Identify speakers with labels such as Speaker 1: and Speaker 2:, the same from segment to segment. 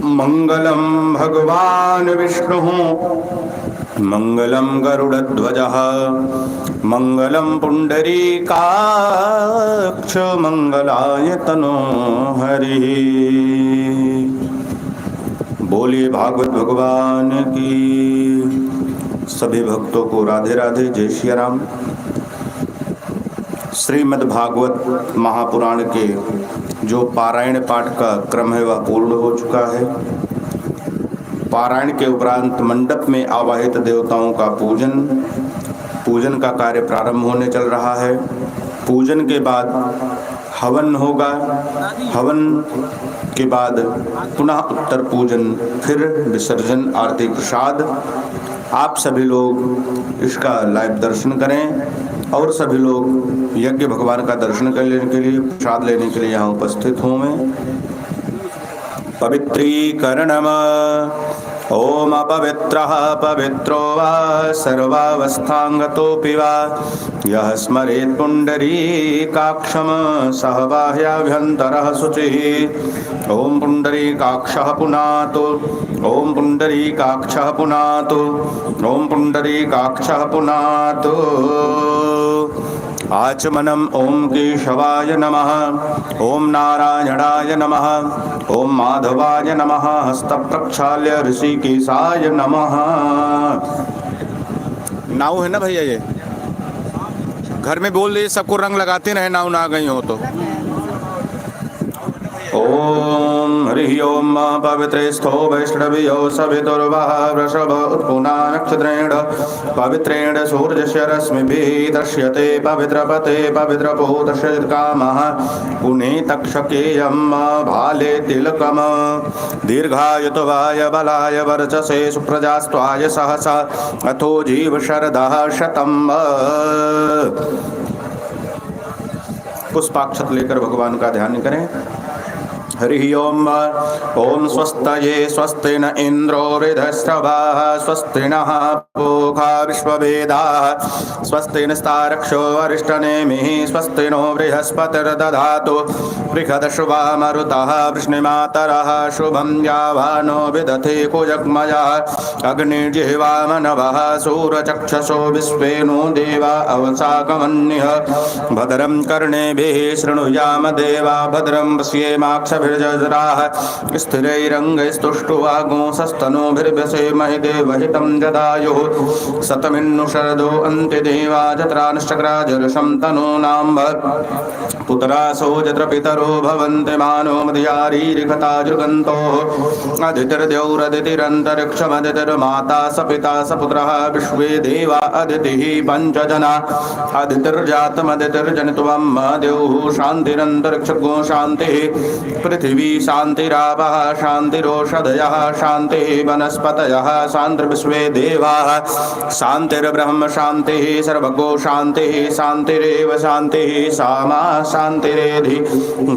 Speaker 1: मंगलम भगवान विष्णु मंगलम गरुड़ध्वजः मंगलम पुंडरीकाक्ष मंगलाय तनोहरि। बोलिए भागवत भगवान की। सभी भक्तों को राधे राधे, जय श्री राम। श्रीमद् भागवत महापुराण के जो पारायण पाठ का क्रम है वह पूर्ण हो चुका है। पारायण के उपरांत मंडप में आवाहित देवताओं का पूजन का कार्य प्रारंभ होने चल रहा है। पूजन के बाद हवन होगा। हवन के बाद पुनः उत्तर पूजन, फिर विसर्जन, आरती, प्रसाद। आप सभी लोग इसका लाइव दर्शन करें और सभी लोग यज्ञ भगवान का दर्शन करने के लिए, प्रसाद लेने के लिए यहाँ उपस्थित हों। पवित्रीकरणम ओम अपवित्रः पवित्रो वा सर्वावस्थांगतोऽपि वा यः स्मरेत् पुण्डरीकाक्षं सः बाह्याभ्यन्तरः शुचिः। ओम पुण्डरीकाक्षः पुनातु, ओम पुण्डरीकाक्षः पुनातु, ओम पुण्डरीकाक्षः पुनातु। आचमनम ओम केशवाय नमः, ओम नारायणाय नमः, ओम माधवाय नमः, हस्त प्रक्षाल्य ऋषिकेशाय नमः। नाव है ना भैया, ये घर में बोल दिए सबको रंग लगाते रहे, नाव ना गई हो तो। ओम हरि ओम पवित्रेस्थो वैष्णव्यो सवितुर्वः वृषभ उत्पुना नक्षत्रेण पवित्रेण सूर्यस्य रश्मिभिः दर्श्यते पवित्रपते पवित्रपूतस्य कामः पुनीतक्षकेयं भाले तिलकम् दीर्घायुत्वाय बलाय वर्चसे सुप्रजास्त्वाय सहसा अथो जीव शरदः शतम्। पुष्पाक्षत लेकर भगवान का ध्यान करें। हरि ओम। ओम स्वस्तये स्वस्ति न इंद्रो वृधश्रवाः स्वस्ति नः पूषा विश्ववेदाः स्वस्ति नस्तारक्षो अरिष्टनेमिः स्वस्ति नो बृहस्पतिर्दधातु बृहदश्वा मरुतः वृष्णिमातरः शुभं यावानो विदधे कुजग्मयः अग्निर्जिह्वामनवः सूरचक्षसो विश्वेनो देवा अवसाकमन्यः भद्रं कर्णेभिः शृणुयाम देवा भद्रं पश्येमाक्षभिर्जराः स्थिरैरङ्गैस्तुष्टुवागुंसस्तनूभिर्व्यसेमहि देवहितं जदायुः शतमिन्नु शरदो अन्ते देवा जत्रानुष्टग्राजरसं तनूनां पुत्रासो जत्र पितरो भवन्ति मानो मदयारीरिखताजुगन्तोः अदितिर्द्यौरदितिरन्तरिक्षमदितिर्माता स पिता स पुत्रः विश्वे देवा अदितिः पञ्चजना अदितिर्जातमदितिर्जनित्वं द्यौः शान्तिरन्तरिक्षगो शान्तिः पृथिवी शान्तिरापः शान्तिरोषधयः शान्तिः वनस्पतयः शान्तिर्विश्वे देवाः शान्तिर्ब्रह्म शान्तिः सर्वगो शान्तिः शान्तिरेव शान्तिः सामा शान्तिरेधि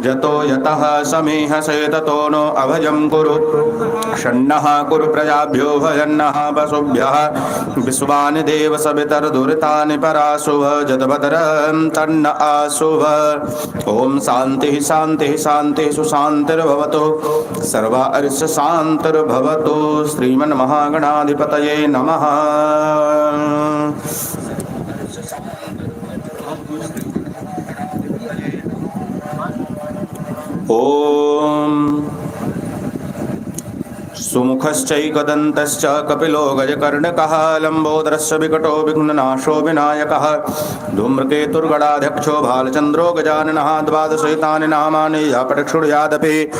Speaker 1: जतो यतः समीहसे ततो नो अभयं कुरु षण्णः कुरु प्रजाभ्यो भजन्नः पशुभ्यः विश्वानि देव सवितर्दुरितानि पराशुभ जतभद्रं तन्न आशुभ। ओम शान्तिः शान्तिः शान्तिः सुशान्तिर्भवतु सर्वा अर्ष शान्तिर्भवतु। श्रीमन्महागणाधिपतये नमः। ओम सुमुखश्चैकदन्तश्च कपिलो गजकर्णकः लम्बोदरस्य विकटो विघ्ननाशो विनायकः धूम्रकेतुर्गणाध्यक्षो भालचन्द्रो गजाननः द्वादशैतानि नामानि यापटक्षुर्यादपि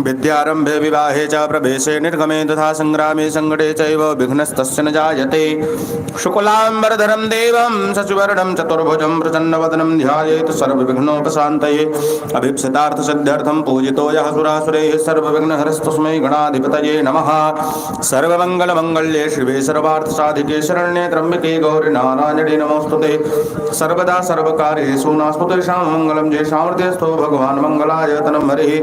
Speaker 1: विद्यारम्भे विवाहे च प्रवेशे निर्गमे तथा संग्रामे संकटे चैव विघ्नस्तस्य न जायते। शुक्लाम्बरधरं देवं शशिवर्णं चतुर्भुजं प्रसन्नवदनं ध्यायेत् सर्वविघ्नोपशान्तये अभीप्सितार्थसिद्ध्यर्थं पूजितो यः सुरासुरैः सर्वविघ्नहरस्तस्मै गणाधिपतये नमः। नमः। सर्वमंगलमंगल्ये शिवे सर्वार्थसाधिके शरण्ये त्र्यंबके गौरि नारायणे नमोस्तुते। सर्वदा सर्वकार्येषु नास्तुते मंगलम जय सामर्थ्यस्थो भगवान् मंगलायतनं हरिः।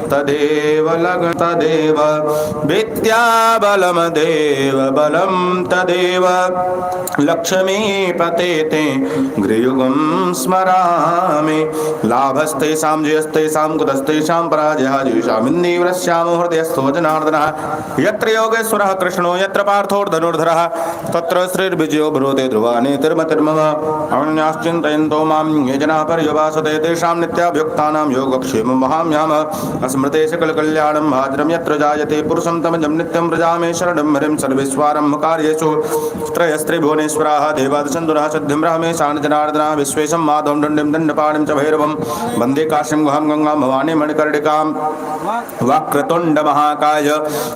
Speaker 1: तदेव तदेव विद्या बलम देव बलम तदेव लक्ष्मीपते ते गृयुगं स्मरामि। लाभस्तेषां जयस्तेषां कुतस्तेषां पराजयः येषामिन्दीवरस्यामो हृदयस्थो जनार्दनः। यत्र योगेश्वरः कृष्णो यत्र पार्थोर्धनुर्धरः तत्र श्रीर्विजयो ब्रूते ध्रुवानेतिर्मतिर्मम। अन्याश्चिन्तयन्तो मां ये जनाः पर्यवासते तेषां नित्याभियुक्तानां योगक्षेमं वहाम्यहम्। स्मृते सकलकल्याणं भाद्रं यत्र जायते पुरुषं तमजं नित्यं व्रजामि शरणं हरिं सर्वेश्वरम्भकार्येषु। त्रयस्त्रिभुवनेश्वराः देवादशन्दुरः सिद्धिं ब्रह्मेशान् जनार्दनः। विश्वेशं माधवं दण्डिं दण्डपाणिं च भैरवं वन्दे काशीं गुहां गंगां भवानीं मणिकर्णिकां। वक्रतुण्डमहाकाय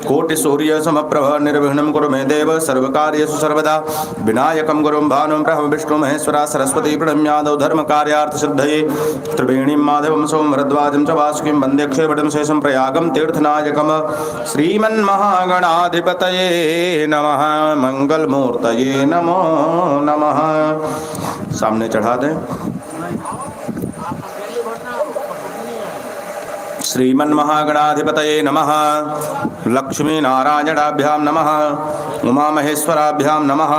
Speaker 1: कोटिसूर्यसमप्रभ निर्विघ्नं कुरु मे देव सर्वकार्येषु सर्वदा। विनायकं गुरुं भानुं ब्रह्म विष्णु महेश्वरा सरस्वती प्रणम्यादौ धर्मकार्यार्थसिद्धये। त्रिवेणीं माधवं सोमभरद्वाजं च वासुकीं वन्दे क्षीरवटं शेषं प्रयागं तीर्थनायकम्। श्रीमन्महागणाधिपतये नमः। मंगलमूर्तये नमो नमः। सामने चढ़ा दें। श्रीमन्महागणाधिपतये नमः। लक्ष्मीनारायणाभ्यां नमः। उमामहेश्वराभ्यां नमः।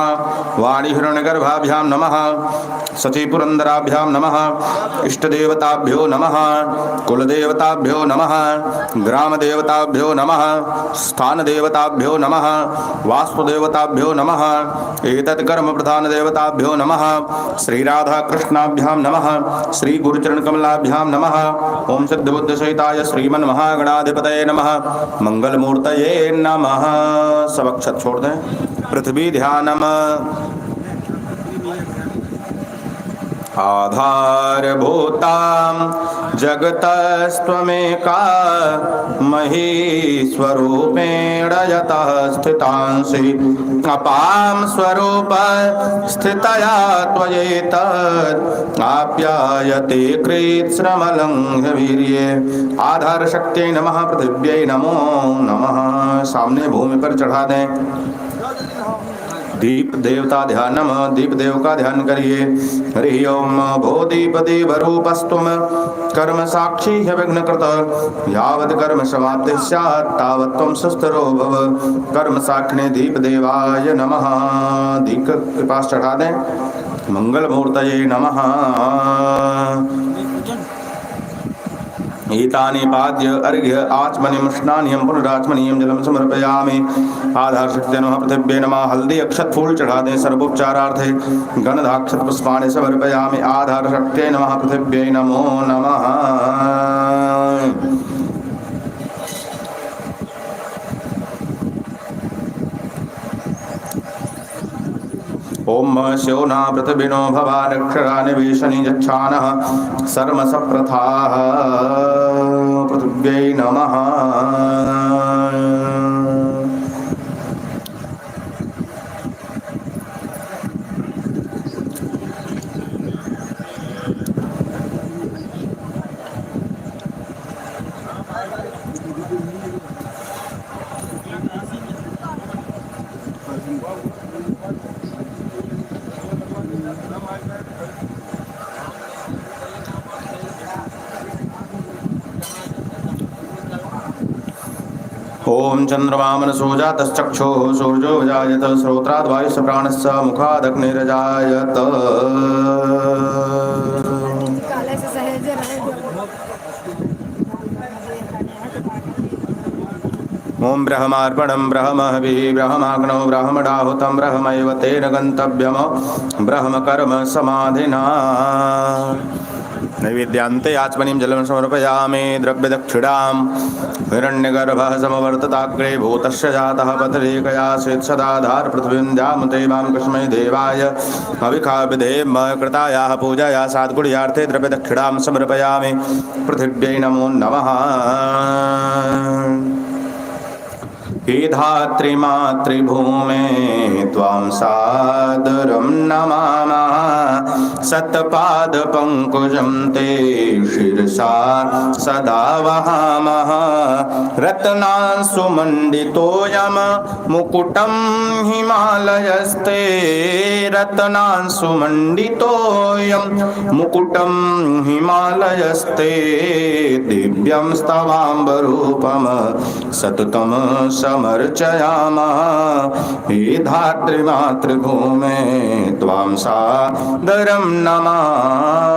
Speaker 1: वाणीहिरण्यगर्भाभ्यां नमः। सचीपुरन्दराभ्यां नमः। इष्टदेवताभ्यो नमः। कुलदेवताभ्यो नमः। ग्रामदेवताभ्यो नमः। स्थानदेवताभ्यो नमः। वास्तुदेवताभ्यो नमः। एतत् कर्मप्रधानदेवताभ्यो नमः। श्रीराधाकृष्णाभ्यां नमः। श्रीगुरुचरणकमलाभ्यां नमः। ओम सिद्धबुद्धसहिताय श्रीमन्महागणाधिपतये नमः। मंगलमूर्तये नमः। सब अक्षत छोड़ दें। पृथ्वी ध्यानम। आधारभूतां जगतस्त्वमेका महीस्वरूपेण यतः स्थितांसि। अपां स्वरूप स्थितया त्वयैतद् आप्यायते कृत्स्नमलङ्घ्यवीर्ये। आधार शक्त्यै नमः। पृथिव्यै नमो नमः। सामने भूमि पर चढ़ा दें। दीप देवता ध्यानम। दीप देव का ध्यान करिए। हरि ओम भो दीप देव रूपस्त्वम कर्म साक्षी विघ्नकृत। यावत् कर्म समाप्ति स्यात् तावत् त्वं सुस्थिरो भव। कर्म साक्षिणे दीप देवाय नमः। दीप के पास चढ़ा दें। मंगल मूर्तये नमः। एतानि पाद्य अर्घ्य आचमनीयं स्नानीयं पुनराचमनीयं जलं समर्पयामि। आधार शक्ति नमः। पृथिव्यै नमः। हल्दी अक्षत फूल चढ़ा दें। सर्वोपचारार्थे गंधाक्षत पुष्पाणि समर्पयामि। आधार शक्त्यै नमः। पृथिव्यै नमो नमः। ओम शोना पृथ्वीनो भवानक्षराणि वेशनि यच्छानः सर्मसप्रथाः। पृथिव्यै नमः। ओम चंद्रमा मनसो जातश्चक्षुः सूर्यो जायत श्रोत्राद् वायुः प्राणस्य मुखादग्निरजायत। ओम ब्रह्मार्पणं ब्रह्महविः ब्रह्माग्नौ ब्रह्मणाहुतं ब्रह्मैव तेन गन्तव्यम् ब्रह्मकर्म समाधिना। नैवेद्यान्ते आचमनीं जलं समर्पयामि। द्रव्यदक्षिणां हिरण्यगर्भः समवर्तताग्रे भूतस्य जातः पथलेकया स्वेत्सदाधार पृथ्वीं जामते मां कस्मै देवाय अविखाविधेम कृतायाः पूजाया साद्गुण्यार्थे द्रव्यदक्षिणां समर्पयामि। पृथिव्यै नमो नमः। धात्री मातृभूमे त्वां सादरं नमामः सत्पाद पंकजं ते शिरसा सदा वहामः रत्नांशुमण्डितोऽयं मुकुटं हिमालयस्ते रत्नांशुमण्डितोऽयं मुकुटं हिमालयस्ते दिव्यं स्तवाम्बरूपं सततं समर्चयामः हे धात्रीमातृभूमे त्वां सादरं नमामः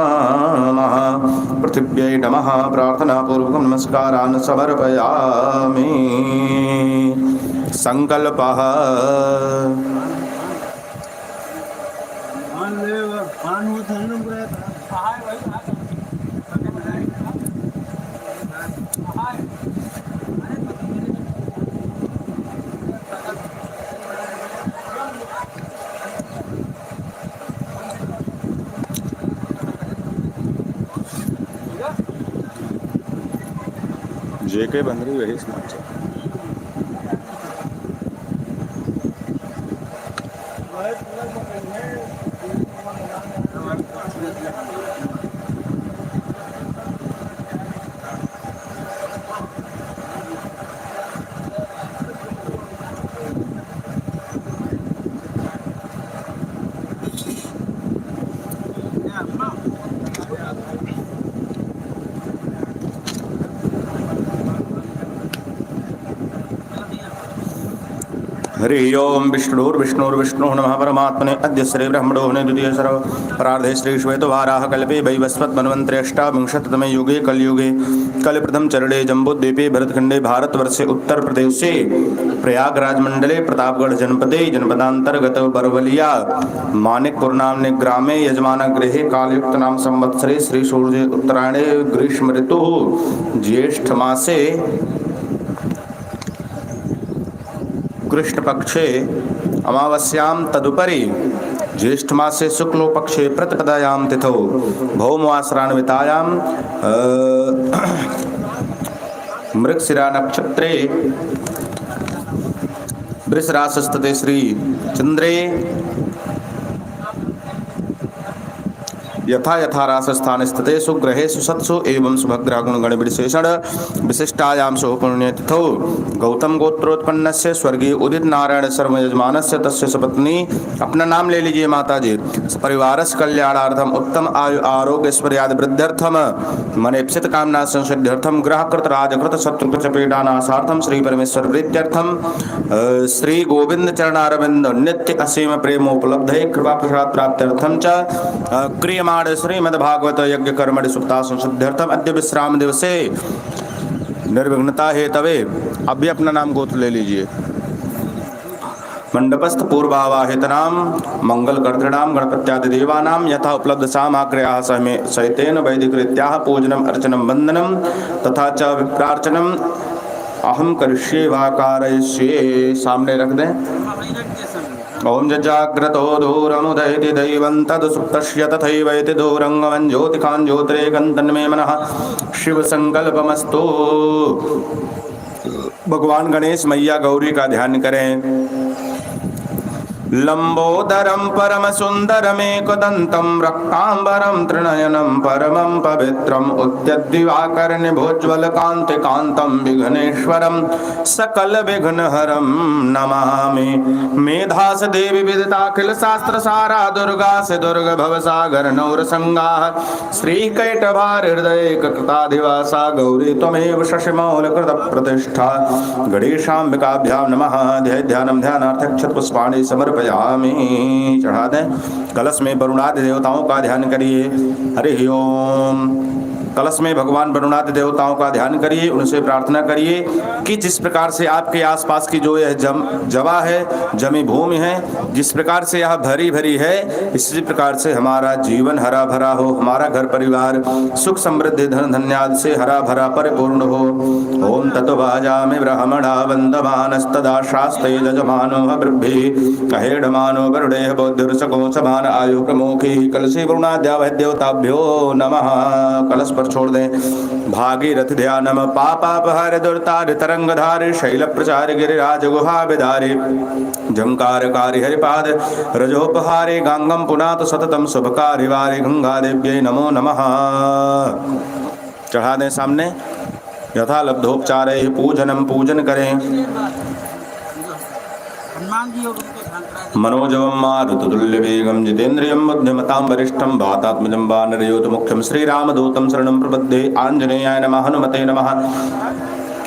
Speaker 1: पृथिव्यै नमः प्रार्थनापूर्वकं नमस्कारान् समर्पयामि संकल्पः जेके बंदरी वही समाचार हरि ओम विष्णुर्विष्णु नमः परमात्मने अद्य श्री ब्रह्मणो द्वितीय सर्वरार्धे श्री श्वेतवाराह कल्पे वैवस्वत मन्वन्त्रे अष्टाविंशतितमे युगे कलयुगे कलिप्रथम चरणे जम्बूद्वीपे भरतखंडे भारतवर्षे उत्तर प्रदेशे प्रयागराज मंडले प्रतापगढ़ जनपदे जनपदांतर्गत बरवलिया मानिकपुर नामने ग्रामे यजमान गृहे कालयुक्त नाम संवत्सरे श्री सूर्य उत्तरायणे ग्रीष्म ऋतु ज्येष्ठ मासे कृष्ण पक्षे अमावस्यां तदुपरि ज्येष्ठ मासे शुक्लो पक्षे प्रतिपदायां तिथौ भौमवासरान्वितायां मृगशिरा नक्षत्रे वृषराशस्ते श्री चंद्रे यथा यथा रासस्थान स्थिते सुग्रहेषु सत्सु एवं शुभग्रह गुणगण विशेषण विशिष्टायां पुण्यतिथौ गौतम गोत्रोत्पन्नस्य स्वर्गीय उदित नारायण शर्मा यजमानस्य तस्य सपत्नी अपना नाम ले लीजिए माता जी परिवारस्य कल्याणार्थम उत्तम आयु आरोग्य ऐश्वर्यादि वृद्ध्यर्थम मनेप्सित कामना संसिद्ध्यर्थम ग्रहकृत राजकृत शत्रुकृत पीडानाशार्थम श्री परमेश्वर प्रीत्यर्थम श्री गोविंद चरणारविंद नित्य असीम प्रेमोपलब्धये कृपा प्रसाद प्राप्त्यर्थम च क्रियमाण श्रीमद्भागवत यज्ञ कर्मणि सुप्ता संसिद्ध्यर्थम अद्य विश्राम दिवसे निर्विघ्नता हेतवे अब भी अपना नाम गोत्र ले लीजिए मंडपस्थ पूर्वावाहितनाम मंगल कर्तृणाम गणपत्यादि देवानां यथा उपलब्ध सामग्र्याः सहितेन वैदिकरीत्याः पूजनम अर्चनम वंदनम तथा च विप्रार्चनम अहम करिष्ये वा कारयिष्ये सामने रख दें ओम जाग्रतो दूरमुदयति दैवं तदसुप्तस्य तथैवैति दूरंगमं ज्योतिकान् ज्योतिरेकं तन्मे मनः शिव संकल्पमस्तु। भगवान गणेश मैया गौरी का ध्यान करें। लंबोदरम परम सुंदरमेकदंतं रक्तांबरम त्रिनयनं परमं पवित्रम उद्यद्दिवाकर्ण्य भोज्वल कांति कांतं विघ्नेश्वरम सकल विघ्नहरं नमामि। मेधास देवी विदिताखिल शास्त्र सारा दुर्गा से दुर्ग भवसागर नौरसंगा श्रीकैटभार हृदय कृताधिवासा गौरी त्वमेव शशिमौल कृत प्रतिष्ठा गणेशांबिकाभ्यां नमः। ध्यानम ध्यानार्थक्षत पुष्पाणि समर्पयामि। चढ़ा दें। कलश में वरुणादि देवताओं का ध्यान करिए। हरि ओम। कलश में भगवान वरुणादि देवताओं का ध्यान करिए, उनसे प्रार्थना करिए कि जिस प्रकार से आपके आसपास की जो यह जवा है, जमी भूमि है, जिस प्रकार से यह भरी भरी है, इसी प्रकार से हमारा जीवन हरा भरा हो, हमारा घर परिवार सुख समृद्धि धन धन्याद से हरा भरा परिपूर्ण हो। ओम तत्वाजामि ब्राह्मणा वंदमानस्तदा शास्ते जजमानो वृद्धि कहेडमानो वरुणेः बौद्धिर्सको समान आयु प्रमुखी। कलशे वरुणाद्या देवताभ्यो नमः। कलश पर छोड़ दें। भागीरथ ध्यानम पापापहार दुर्तार तरंगधार शैल प्रचार गिरिराज गुहा विदारे झंकारकारी हरिपाद रजोपहारे गांगम पुनात सततम शुभकारी वारे गंगा देव्यै नमो नमः। चढ़ा दें सामने। यथा लब्धोपचार पूजनम पूजन करें। मनोजवम मारुततुल्य वेगम जितेन्द्रियम बुद्धिमतां वरिष्ठम वातात्मजं वानरयोत मुख्यम श्रीरामदूतं शरणं प्रपद्ये। आंजनेयाय नमः हनुमते नमः।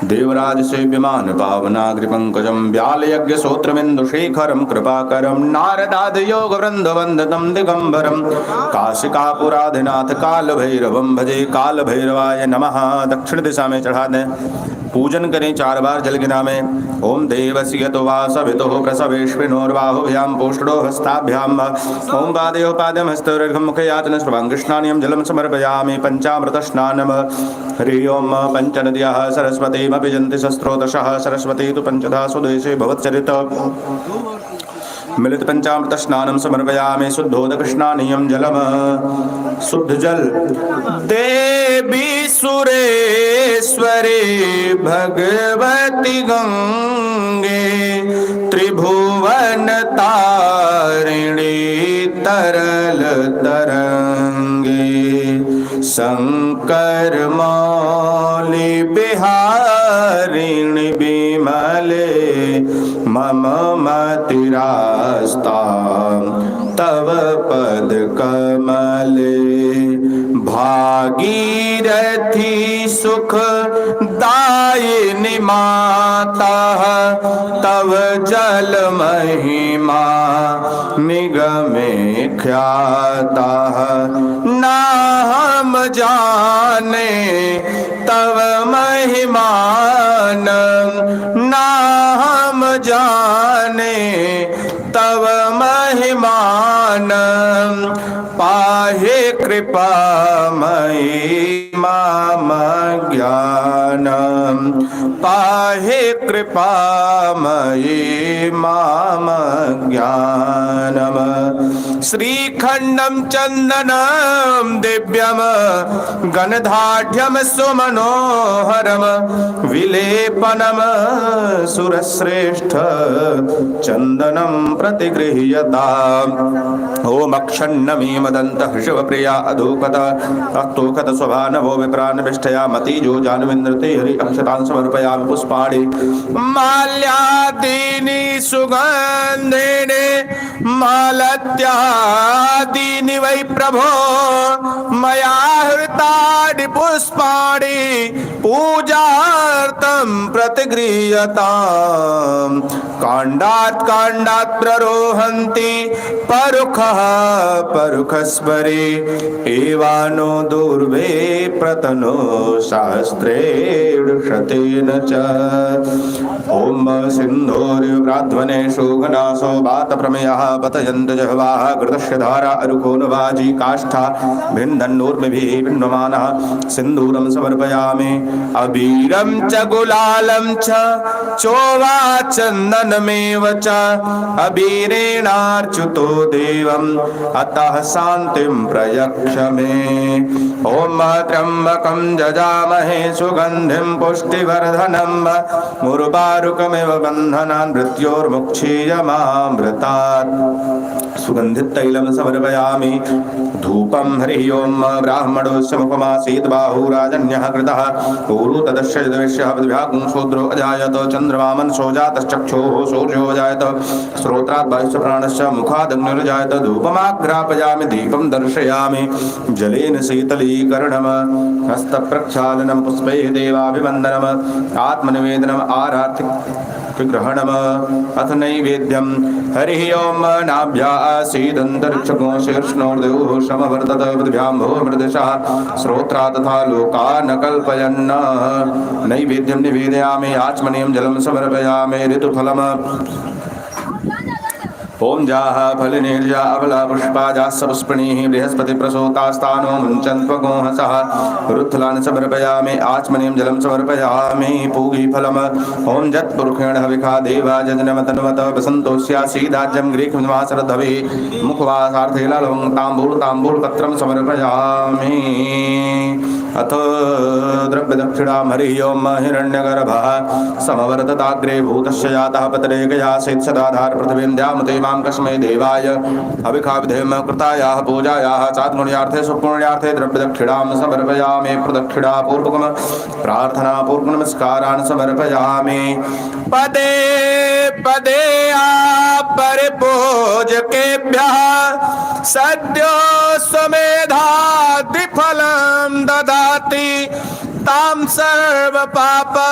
Speaker 1: देवराज सेव्यमान पावनाग्रिपंकजं व्यालयज्ञ सोत्रमिन्दुशेखरं कृपाकरं नारदाद योग वृंद वंदनं दिगंबरं काशिकापुराधिनाथ काल भैरवं भजे। काल भैरवाय नमः। दक्षिण दिशा में चढ़ा दें। पूजन करें 4 बार जल गिना में। ओम देवस्य तो वासवितो प्रसवेश्विनोर्बाहुभ्यां पोष्णो हस्ताभ्याम ओम पादयो पादम हस्तोर्घं मुखयातन सर्वांगस्नानियं जलम समर्पयामि। पंचामृत स्नानम। हरि ओम पंचनद्याः सरस्वतीमपि जन्ति शस्त्रोदशः सरस्वती तु पंचधा सुदेशे भवच्चरित मिलित पंचामृत स्नानम समर्पयामि। शुद्धोदक स्नानीयं जलम। शुद्ध जल। देवी सुरेश्वरी भगवती गंगे त्रिभुवन तारिणी तरल तरंगे शंकर मौली बिहारिणी विमले मम मतिरास्ता तव पद कमले। भागीरथी सुख दायिनी माता तव जल महिमा निगमे ख्याता। ना हम जाने तव महिमान ना हम जाने तव महिमान। पाहे कृपा मयि माम ज्ञानम पाहे कृपा मयि माम ज्ञानम। श्रीखंडम चंदनम दिव्यम गणधाढ्यम सुमनोहरम विलेपनम सुरश्रेष्ठ चंदनम प्रतिगृह्यता। ओम अक्षण्णमी मदंतः शिवप्रिया अधोकत अक्तोकत स्वभानवो विप्राणविष्ठया मतिजो जानविन्द्रते हरि अक्षतां समर्पयामि पुष्पाणि माल्यादीनि सुगन्धिनि मालत्यादीनि वै प्रभो मया हृतानि पुष्पाणि पूजार्थं प्रतिगृह्यताम्। काण्डात् काण्डात् प्ररोहन्ति परुखः परुखस्वरे एवानो दूर्वे प्रतनो शास्त्रेण शतेन च। ओम सिन्धोर्व्राध्वने शोघनासो वात प्रमेयः पतयन्त जह्वाः घृतस्य धारा अरुको नवाजी काष्ठा भिन्दन्नूर्मिभिः भिन्नमानः सिन्दूरं समर्पयामि। अबीरं च गुलालं च चोवाचन्दनमेव च अबीरेणार्चितो देवम् अतः शान्तिं प्रयक्ष मे। ओम त्र्यम्बकं जजामहे सुगन्धिं पुष्टिवर्धनम् उर्वारुकमिव बन्धनान् मृत्योर्मुक्षीयमामृतात्। सुगन्धित तैलं समर्पयामि। धूपं हरि ओम ब्राह्मणोऽस्य मुखमासीत् बाहुराजन्यः कृतः ऊरु तदस्य यदविष्यः विद्यागुंशूद्रो अजायत चन्द्रमामनसो जातश्चक्षुः सूर्यो अजायत श्रोत्रात् वायुस्य प्राणस्य मुखादग्निर्जायत। धूपमाघ्रापयामि दीपं दर्शयामि जलेन शीतलीकरणम् हस्तप्रक्षालनं पुष्पैः देवाभिवन्दनम् आत्मनिवेदनम् आरार्थिक विग्रहणम् अथ नैवेद्यं हरि ओम नाभ्यासीदन्तरिक्षगो शीर्ष्णोर्देवः समवर्तत पृथिव्यां भूमृदिशः श्रोत्रा तथा लोका न कल्पयन्। नैवेद्यं निवेदयामि आचमनीयं जलं समर्पयामि ऋतुफलम्। ओम जाः फलिनीर्जा अबला पुष्पाजाः पुष्पिणीः बृहस्पति प्रसूतास्तानो मुञ्चन्त्वगोहसः रुत्थलान् समर्पयामि आचमनीयं जलं समर्पयामि पूगीफलम्। ओम जत्पुरुषेण हविखा देवा जजनमतन्वत वसन्तोऽस्यासीदाज्यं ग्रीष्मवासरधविः मुखवासार्थे लवं ताम्बूलपत्रं समर्पयामि। अथ द्रव्य दक्षिणां हरिः ओम हिरण्यगर्भः समवर्तताग्रे भूतस्य जातः पतरे गयासीत् सदाधार पृथिवीं द्यामते मां कस्मै देवाय अभिखाविधेम कृतायाः पूजायाः चात्मन्यार्थे सुपुण्यार्थे द्रव्य दक्षिणां समर्पयामि प्रदक्षिणा पूर्वकं प्रार्थना पूर्वक नमस्कारान् समर्पयामि पदे पदे परिपूजकेभ्यः सद्यो स्वमेधादिफलं ददाति तां सर्वपापक्षय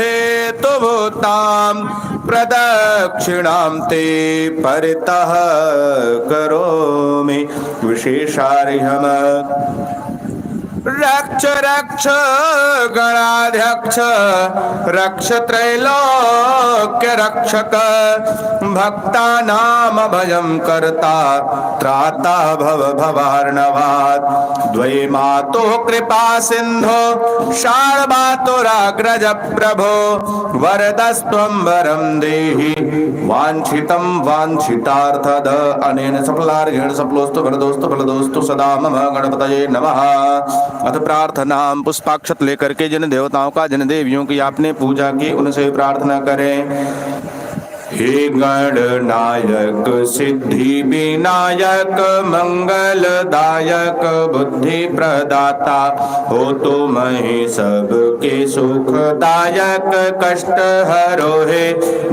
Speaker 1: हेतुभूतां प्रदक्षिणां ते परितः करोमि विशेषार्हम् रक्ष रक्ष गणाध्यक्ष रक्ष त्रैलोक्य रक्षक भक्तानाम भयं कर्ता त्राता भव भवार्णवात् द्वै मातो कृपा सिंधो शार्बातुराग्रज प्रभो वरदस्त्वं वरं देहि वाञ्छितं वाञ्छितार्थद अनेन सफलार्घेण सफलोस्तु वरदोस्तु फलदोस्तु सदा मम गणपतये नमः। अथ प्रार्थना पुष्पाक्षत लेकर के जिन देवताओं का जिन देवियों की आपने पूजा की उनसे प्रार्थना करें। हे गणनायक सिद्धि विनायक मंगलदायक बुद्धि प्रदाता हो तुम ही सबके सुखदायक कष्ट हरो हे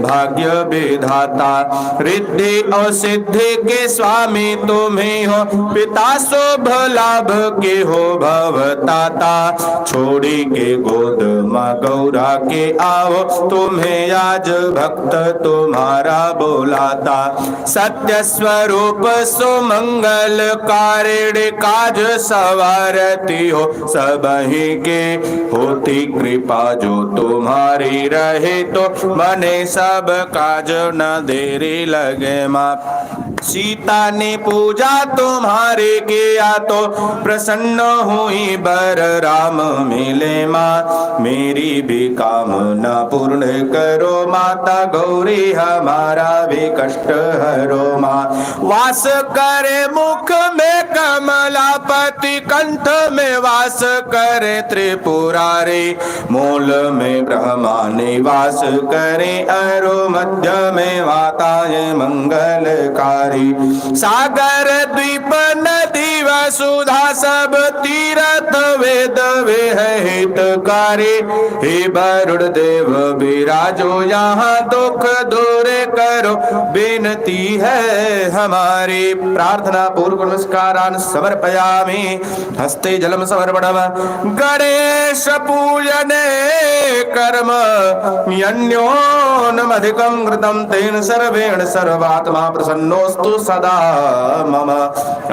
Speaker 1: भाग्य विधाता रिद्धि और सिद्धि के स्वामी तुम ही हो पिता शुभ लाभ के हो भवताता छोड़ी के गोद माँ गौरा के आओ तुम्हें आज भक्त तुम्हारा बोलाता सत्य स्वरूप सुमंगल कारिणी काज सवारती हो सबही के होती कृपा जो तुम्हारी रहे तो मने सब काज न देरी लगे माँ सीता ने पूजा तुम्हारे किया तो प्रसन्न हुई बर राम मिले माँ मेरी भी कामना पूर्ण करो माता गौरी हमारा भी कष्ट हरो माँ वास करे मुख में कमलापति कंठ में वास करे त्रिपुरारी मूल में ब्रह्मा निवास करे अरो मध्य में माता ये मंगलकारी सागर द्वीप नदी वसुधा सब तीर्थ वेद वे है हितकारी हे वरुण देव विराजो यहाँ दुख दूर करो बेनती है हमारी प्रार्थना पूर्वक नमस्कारान् समर्पयामि हस्ते जलम समर्पणम् गणेश पूजने कर्म यन्योनमधिकं कृतं तेन सर्वेण सर्वात्मा प्रसन्नोस्तु सदा मम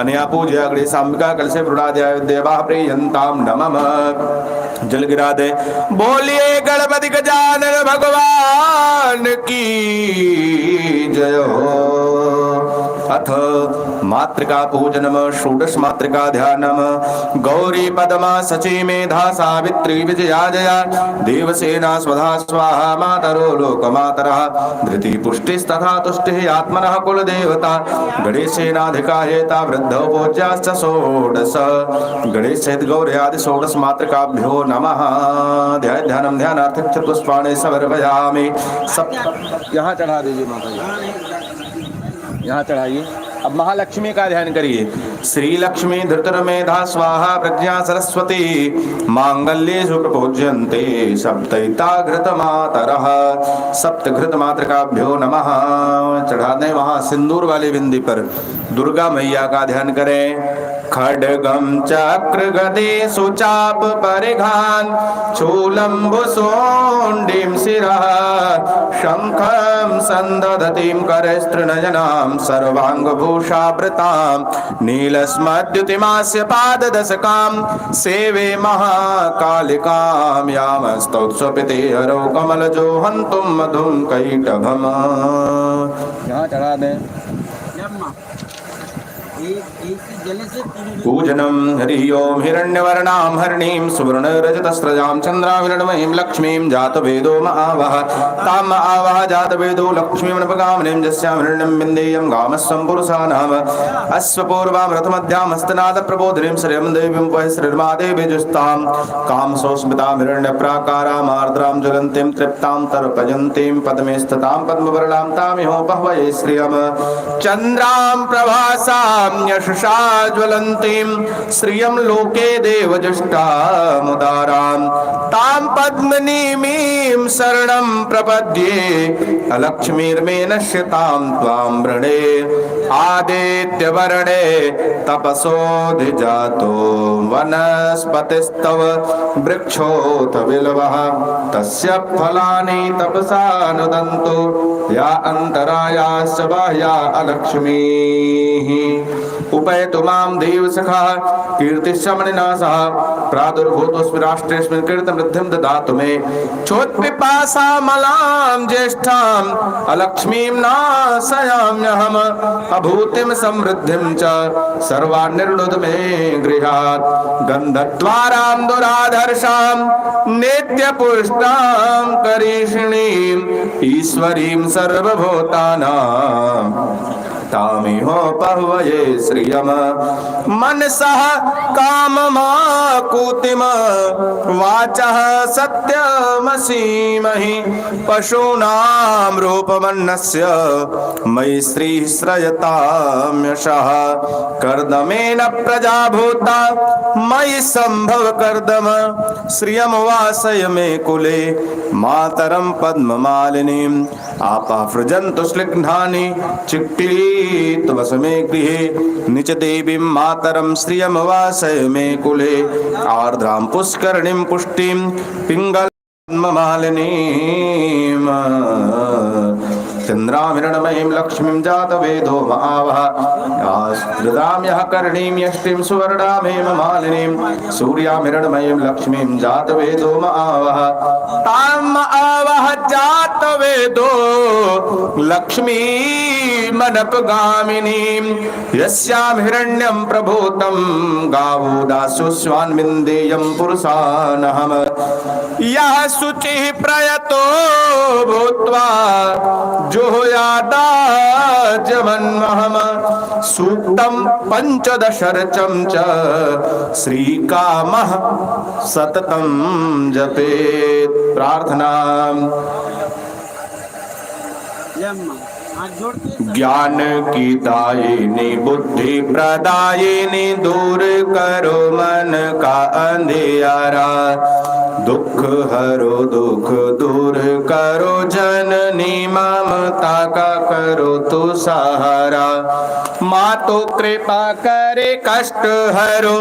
Speaker 1: अनया पूजया गणेशाम्बिका कलशे प्रणाद्याय देवाः प्रीयन्तां नमः जल गिरा दे बोलिए गणपति गजानन भगवान की जय हो। अथ मातृका पूजनम षोडश मातृका ध्यानम गौरी पद्मा सची मेधा सावित्री विजया जया देवसेना स्वधा स्वाहा मातरो लोकमातरः धृति पुष्टिस्तथा तुष्टिः आत्मनः कुलदेवता गणेशेनाधिकायेता वृद्धौ पूज्याश्च षोडश गणेश सहित गौरी आदि षोडश मातृकाभ्यो नमः। ध्यानम ध्यानार्थक चतुष्पाणे समर्पयामि सब यहाँ चढ़ा दीजिए माता जी यहाँ चढ़ाइए। अब महालक्ष्मी का ध्यान करिए। श्री लक्ष्मी धृतरमेधा स्वाहा प्रज्ञा सरस्वती मांगल्येषु प्रपूज्यन्ते सप्तैता घृत मातरः सप्त घृत मातृकाभ्यो नमः। चढ़ा दें वहाँ सिंदूर वाली बिंदी पर दुर्गा मैया का ध्यान करें। खड्गम चक्र गदे सुचाप परिघान शूलम्बुसोण्डीं शिरः शंखं संदधतीं करस्तृणजनां सर्वांगभूषावृतां नीलस्मद्युतिमास्य पाददशकां सेवे महाकालिकां यामस्तौत्स्वपिते हरौ कमलजो हन्तुं मधुं कैटभम्। यहाँ चढ़ा दें। पूजनम हरि ओम हिरण्यवर्णां हरिणीं सुवर्णरजतस्रजां चन्द्राविरणमयीं लक्ष्मीं जातवेदो महावः तां महावः जातवेदो लक्ष्मीमनपगामिनीं यस्यां हिरण्यं बिन्देयं गामस्वं पुरुषाणाम् अश्वपूर्वां रथमध्यां हस्तनादप्रबोधिनीं श्रियं देवीं वह्निर्मादेवी जुस्तां कामसोस्मितां हिरण्यप्राकाराम् आर्द्रां ज्वलन्तीं तृप्तां तर्पयन्तीं पद्मे स्थितां पद्मवर्णां तामिहोपह्वये श्रियम् चन्द्रां प्रभासां यशसा ज्वलन्तीं श्रियं लोके देवजुष्टामुदारां तां पद्मनीमीं शरणं प्रपद्ये अलक्ष्मीर्मे नश्यतां त्वां वृणे आदित्यवर्णे तपसोऽधिजातो वनस्पतिस्तव वृक्षोऽथ बिल्वः तस्य फलानि तपसा नुदन्तु या अन्तरायाश्च बाह्या अलक्ष्मीः उपैतु मां देवसखा कीर्तिशमनिना सह प्रादुर्भूतोऽस्मि राष्ट्रेऽस्मिन् कीर्तिवृद्धिं ददातु मे चोत्पिपासामलां ज्येष्ठाम् अलक्ष्मीं नाशयाम्यहम् अभूतिं समृद्धिं च सर्वान् निर्णुद मे गृहात् गन्धद्वारां दुराधर्षां नित्यपुष्टां करीषिणीम् ईश्वरीं सर्वभूतानां तामिहोपह्वये श्रियम् मनसः काममाकुतिम् वाचः सत्यमसीमहि पशूनां रूपमन्नस्य मयि श्रीः श्रयताम्यशः कर्दमेन प्रजा भूता मयि सम्भव कर्दम श्रियमुवासय मे कुले मातरं पद्ममालिनीम् आपः सृजन्तु स्निग्धानि चिक्लीतवस मे गृहे निच देवीं मातरं श्रियमुवासय मे कुले आर्द्रां पुष्करणीं पुष्टिं पिङ्गलपद्ममालिनीम् चन्द्रामिरणमयीं लक्ष्मीं जातवेदो महावः हृदां यः कर्णीं यष्टिं सुवर्णामेव मालिनीं सूर्यामिरणमयीं लक्ष्मीं जातवेदो महावः तां महावः जातवेदो लक्ष्मीमनपगामिनीं यस्यां हिरण्यं प्रभूतं गावो दासो स्वान्विन्देयं पुरुषानहम् यः शुचिः प्रयतो भूत्वा जुहुयादाजमन्महम् सूक्तं पञ्चदशर्चं च श्रीकामः सततं जपेत् प्रार्थना ज्ञान की दायिनी बुद्धि प्रदायिनी दूर करो मन का अंधियारा दुख हरो दुख दूर करो जननी ममता का करो तू सहारा माँ तो कृपा करे कष्ट हरो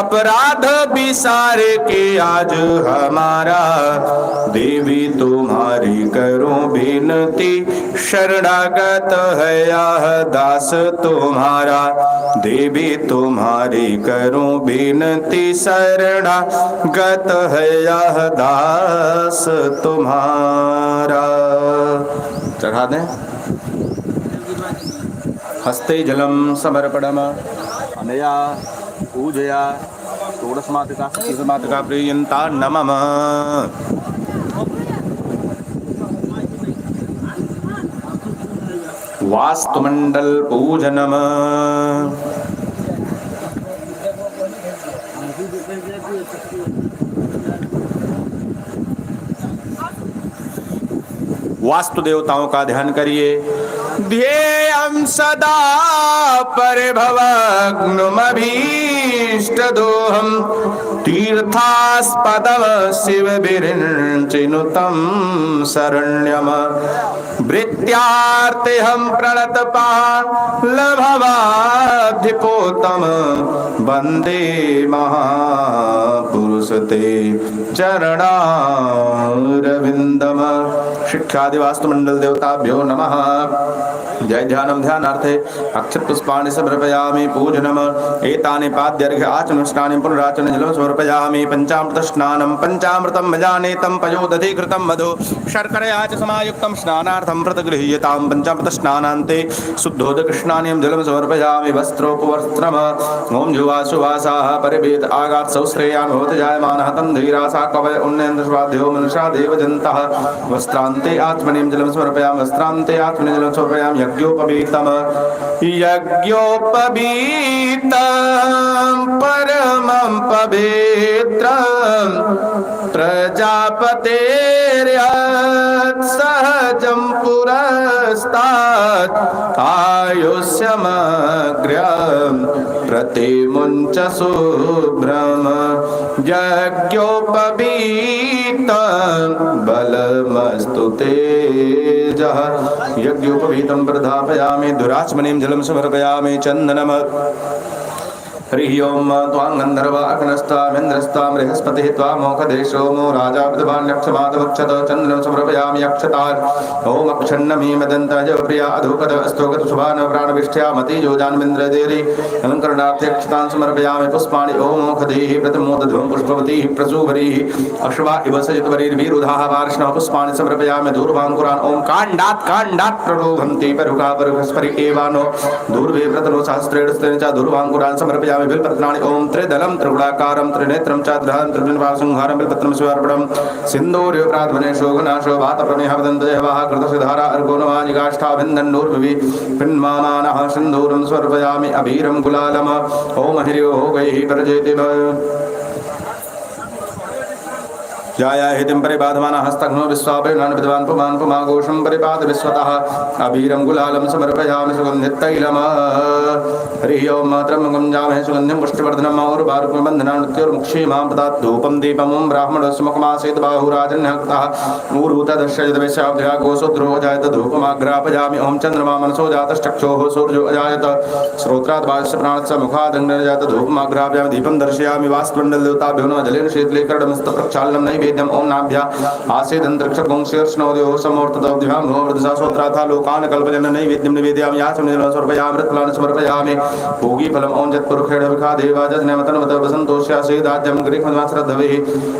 Speaker 1: अपराध विसारे के आज हमारा देवी तुम्हारी करो विनती शरणागत है यह दास तुम्हारा देवी तुम्हारी करूं विनती शरणागत है यह दास तुम्हारा। चढ़ा दें। हस्ते जलम समर्पणम अनया पूजया षोडशमातृका सप्तमातृका प्रियंता नमः। वास्तुमंडल पूजनम वास्तु देवताओं का ध्यान करिए। ध्येयं सदा परिभवग्नुमभीष्टदोहं तीर्थास्पदं शिवविरिञ्चिनुतं शरण्यम् वृत्त्यार्तेऽहं प्रणतपालभवाब्धिपोतं वन्दे महापुरुषं नमोऽस्ते चरणारविन्दम। शिक्षादि वास्तुमंडल देवताभ्यो नमः। जय ध्यानम ध्यानार्थे अक्षत पुष्पाणि समर्पयामि पूजनम। एतानि पाद्यर्घ्य आचमनानि पुनराचमन जलं समर्पयामि। पंचामृत स्नानं पंचामृतं मजानेतं पयोदधि कृतं मधु शर्करया च समायुक्तं स्नानार्थं प्रतिगृह्यतां। पंचामृत स्नानान्ते शुद्धोदक स्नानं जलं समर्पयामि। वस्त्रोपवस्त्रम ओम जुवासुवासाः परिवेद आगात् सौश्रेयान् भवति जायमानः तं धीरासा कवय उन्नयन्त स्वाध्यो मनुष्या देवजन्तः। वस्त्रान्ते आत्मनें जलं समर्पयामि। वस्त्रान्ते आत्मनें जलं समर्पयामि। यज्ञोपवीतम यज्ञोपवीतं परमं पवित्रं प्रजापतेर्यत् सहजं पुरस्तात् आयुष्यमग्र्यं प्रतिमुञ्च शुभ्रम। यज्ञोपवीतं बलमस्तु तेजः। यज्ञोपवीतं प्रधापयामि। दुराचमनीं जलं समर्पयामि। चन्दनम हरि ओम त्वां गन्धर्व अग्नस्तामिन्द्रस्तां बृहस्पतिः त्वामोखदेशो मो राजा विद्वान्यक्षमादभक्षत। चन्द्रं समर्पयामि अक्षतान्। ओम अक्षन्नमी मदन्तज प्रिया अधोकद अस्तोकद शुभान प्राणविष्ठ्या मतिजोजान्विन्द्रदेरि अलङ्करणार्थे अक्षतान् समर्पयामि। पुष्पाणि ओम मोखदेहि प्रथमोदध्वं पुष्पवतीः प्रसूभरीः अश्वा इव सजितवरीर्विरुधाः वार्ष्णव पुष्पाणि समर्पयामि। दूर्वाङ्कुरान् ओम काण्डात् प्रलोभन्ति परुका परुस्परि एवानो दूर्वे प्रतनो सहस्रेण स्त्रेण च दूर्वाङ्कुरान् समर्पयामि। बिल्पत्राणि ओम त्रिदलं त्रिगुणाकारं त्रिनेत्रं च दृढं त्रिनिवासंहारं बिल्पत्रं शिवार्पणं सिन्दूर्यो प्राध्वने शोभनाशो वातप्रमेह वदन्तजवाः कृतसिधारा अर्गोनवाजिकाष्ठा भिन्दन्नूर्भवि पिन्मामानः सिन्दूरं समर्पयामि। अभीरं गुलालम ओम हरियो गैः प्रजेति जाया हितिं परिबाधमानः हस्तघ्नो विश्वाभेनान् विद्वान् पुमान् पुमाघोषं परिपाद विश्वतः। अभीरं गुलालं समर्पयामि सुगन्धितैलम। हरिः ओम त्र्यम्बकं जामहे सुगन्धिं पुष्टिवर्धनम् और्वारुकबन्धनान् मृत्योर्मुक्षीमां प्रदात् धूपं दीपम् ओम ब्राह्मणस्मुखमासीत् बाहुराजन्यक्तः ऊर्वूतदर्शयत वैश्याब्ध्या गोसोद्रो जायत धूपमाग्रापयामि। ओम चन्द्रमा मनसो जातश्चक्षोः सूर्यो अजायत श्रोत्रात् वायुश्च प्राणश्च मुखादग्निर्जात धूपमाग्रापयामि। दीपं दर्शयामि। वास्तुमण्डल देवताभ्यो नमः। जलेन शीतलीकरणमस्तप्रक्षालनं नैवेद्यम् ओम नाभ्या आसीदन्तरिक्षपुंस्योर्ष्णोदयो समोर्तदौद्भ्यां भूमृदसा सोत्राथा लोकान् कल्पजन नैवेद्यं निवेदयामि। याचमनिजलं समर्पयामि। मृत्फलानि समर्पयामि। भोगीफलम् ओम जत्पुरुषेण विखादेवाजनमतन्वत वसन्तोष्यासीदाज्यं गृह्मश्रद्धवेः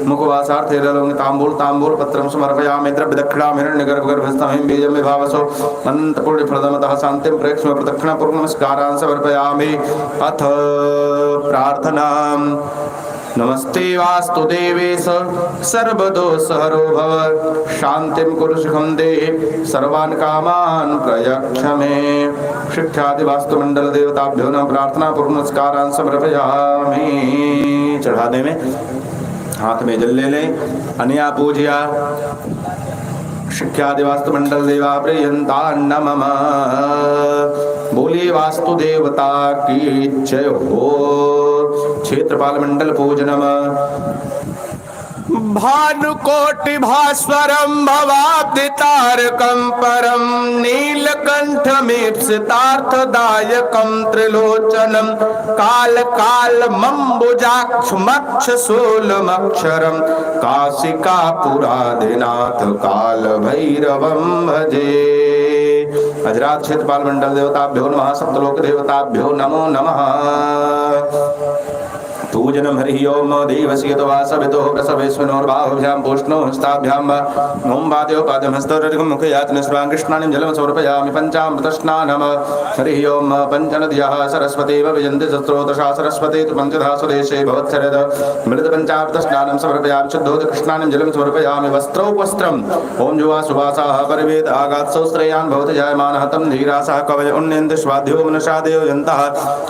Speaker 1: मुखवासार्थे ताम्बूलपत्रं समर्पयामि। द्रव्यदक्षिणां हिरण्यगर्भगर्भस्थं बीजं विभावसो अनन्तपुण्यफलदमतः शान्तिं प्रेक्ष्य प्रदक्षिणपूर्वनमस्कारान् समर्पयामि। अथ प्रार्थनाम् नमस्ते वास्तुदेवेश सर्वदोषहरो भव शान्तिं कुरु सुखं देहि सर्वान् कामान् प्रयच्छ मे। शिक्षादि वास्तुमंडल देवताभ्यो नमः। प्रार्थना पूर्वक नमस्कारान् समर्पयामि। चढ़ा दे में हाथ में जल ले लें। अनया पूजया शिक्षादि वास्तुमंडल देवा प्रियंता नमः। बोलिए वास्तु देवता की जय हो। क्षेत्रपाल मंडल पूजनम। भानुकोटि भास्वरं भवाब्धितारकं परं नीलकण्ठमीप्सितार्थदायकं त्रिलोचनं कालकालमम्बुजाक्षमक्षशूलमक्षरं काशिकापुरादिनाथ कालभैरवं भजे। अजरात क्षेत्रपाल मंडल देवताभ्यो नमः। सप्तलोक देवताभ्यो नमो नमः। पूजनम हरि ओम देवस्य वासवितो प्रसवेश्वनोर्बाहुभ्यां पूष्णो हस्ताभ्यां ओम पाद्योपाद्यं हस्तोरधिकं मुखे याचन स्वां कृष्णानिं जलं समर्पयामि। पंचामृत स्नानम हरि ओम पंचनद्यः सरस्वतीव विजन्ति स्रोतसा सरस्वती तु पंचधा सुदेशे भवत्सरद मृत पंचामृत स्नानं समर्पयामि। शुद्धोदक कृष्णानिं जलं समर्पयामि। वस्त्रौपस्त्रम् ओम जुवा सुवासाः परिवेद आगात् सौस्त्रयान् भवति जायमानः तं धीरासः कवय उन्नयन्ति स्वाध्यो मनसा देवजन्तः।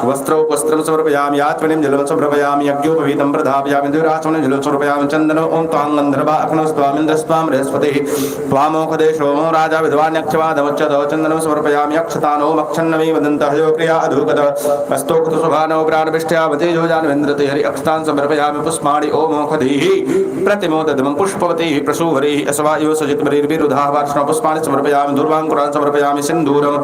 Speaker 1: वस्त्रौपस्त्रं समर्पयामि। आत्मनिं जलं समर्पयामि। यज्ञोपवीतं प्रधापयामि। द्विराचमनं जलं समर्पयामि। चन्दनो ओम त्वां गन्धर्वा अग्नस्त्वामिन्द्रस्त्वां बृहस्पतिः त्वामोखदेशो मो राजा विद्वान्यक्षमादमुच्यत। चन्दनं समर्पयामि। अक्षतान् ओम अक्षन्नमी वदन्तः यो प्रिया अधोकद अस्तोक्त शुभानो प्राणविष्ठ्या मतिजोजान्विन्द्रते हरि अक्षतान् समर्पयामि। पुष्पाणि ओम मोखदेः प्रतिमोदध्वं पुष्पवतीः प्रसूभरीः अश्वा इव सजितवरीर्विरुधाः वार्ष्णव पुष्पाणि समर्पयामि। दूर्वाङ्कुरान् समर्पयामि। सिन्दूरम्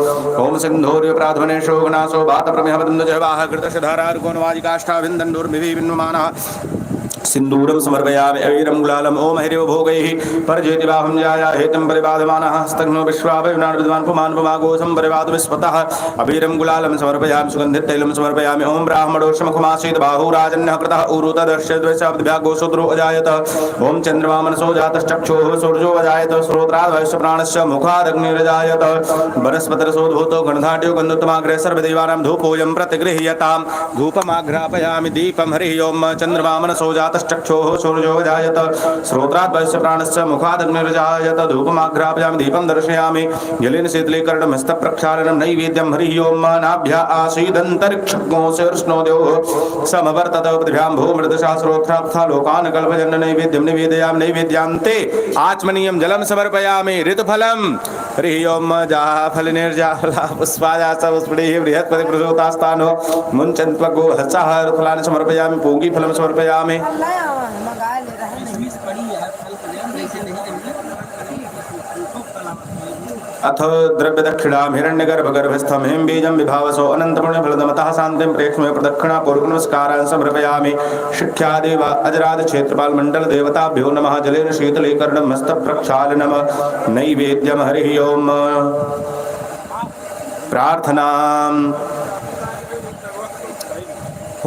Speaker 1: ओम सिन्धूर्य प्राध्वने शोभनाशो वातप्रमेह वदन्तजवाः कृतशधारार्गोनवाजिकाष्ठा विन्दन्नूर्भिः विन्वमानः सिंदूरं समर्पयामि अवीरं गुलालम् ओम हरिव भोगैः परजेति बाहं जाया हेतं परिबाधमानः स्तग्नो विश्वावयुनान् विद्वान् पुमान् पुमागोसं परिबाध विस्पतः अवीरं गुलालं समर्पयामि सुगन्धित तैलं समर्पयामि ओम ब्राह्मणोष्मखमासीत् बाहुराजन्यः कृतः उरुतदर्शद्वैशाब्द्भ्यागोसुद्रो अजायत ओम चन्द्रमा मनसो जातश्चक्षुः सूर्यो अजायत श्रोत्राद् वैश्य प्राणस्य मुखादग्निरजायत वनस्पतिरसोद्भूतो गन्धाढ्यो गन्धोत्तमाग्रे सर्वदेवानां धूपोऽयं प्रतिगृह्यताम् धूपमाघ्रापयामि दीपं हरिः ओम चन्द्रमा मनसो जातश्चक्षुः सूर्यो अजायत श्रोत्राद् वैश्य प्राणस्य मुखादग्निरजायत धूपमाघ्रापयामि दीपं दर्शयामि जलेन शीतलीकरणं हस्तप्रक्षालनं नैवेद्यं हरिः ओम नाभ्या आसीदन्तरिक्षज्ञोऽस्योष्णोदयोः समवर्तत पृथिव्यां भूमृतशास्त्रोत्थाप्था लोकान् कल्पयन् नैवेद्यं निवेदयामि नैवेद्यान्ते आचमनीयं जलं समर्पयामि ऋतुफलं हरिः ओम जाफलनिर्जाफला पुष्पाया पुष्पणिः बृहत्पतिप्रसूतास्तानो मुञ्चन्त्वगो हसः ऋतुफलानि समर्पयामि पूगीफलं समर्पयामि अथ द्रव्य दक्षिणां हिरण्यगर्भगर्भस्थं हिं बीजं विभावसो अनन्तपुण्यफलदमतः शान्तिं प्रेक्ष्मे प्रदक्षिणा पूर्वनमस्कारान् समर्पयामि शिक्षादेव अजराज क्षेत्रपाल मंडल देवताभ्यो नमः जलेन शीतलीकरणं हस्तप्रक्षालनं नैवेद्यं हरिः ओम प्रार्थनाम्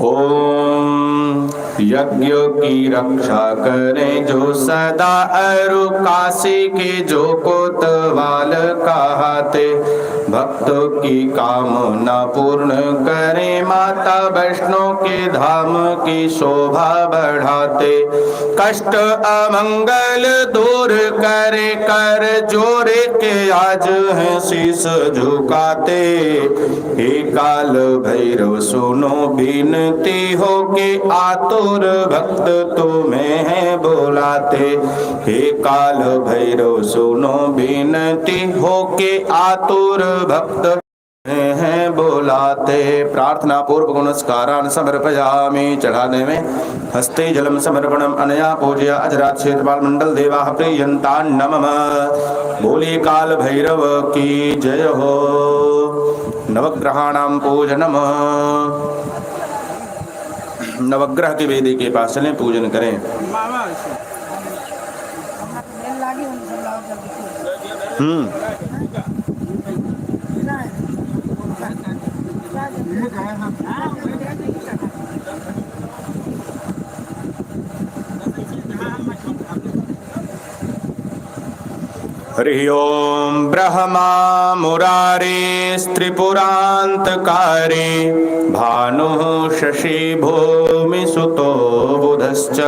Speaker 1: ओम यज्ञ की रक्षा करे जो सदा अरु काशी के जो कोतवाल कहाते भक्तों की कामना पूर्ण करे माता वैष्णो के धाम की शोभा बढ़ाते कष्ट अमंगल दूर करे कर जोरे के आज है शीश झुकाते हे काल भैरव सुनो बिनती हो के आतुर भक्त तुम्हें है बुलाते हे काल भैरव सुनो बिनती हो के आतुर भक्त हैं बुलाते प्रार्थना पूर्व गुणस्कारान् समर्पयामि चढ़ाने में हस्ते जलम समर्पणम अनया पूजया अजरात क्षेत्रपाल मंडल देवा प्रियंतान्नमः बोले काल भैरव की जय हो नवग्रहाणां पूजनम नवग्रह की वेदी के पास चलें पूजन करें हरि ओम ब्रह्मा मुरारे त्रिपुरान्तकारे भानुः शशि भूमि सुतो बुधश्च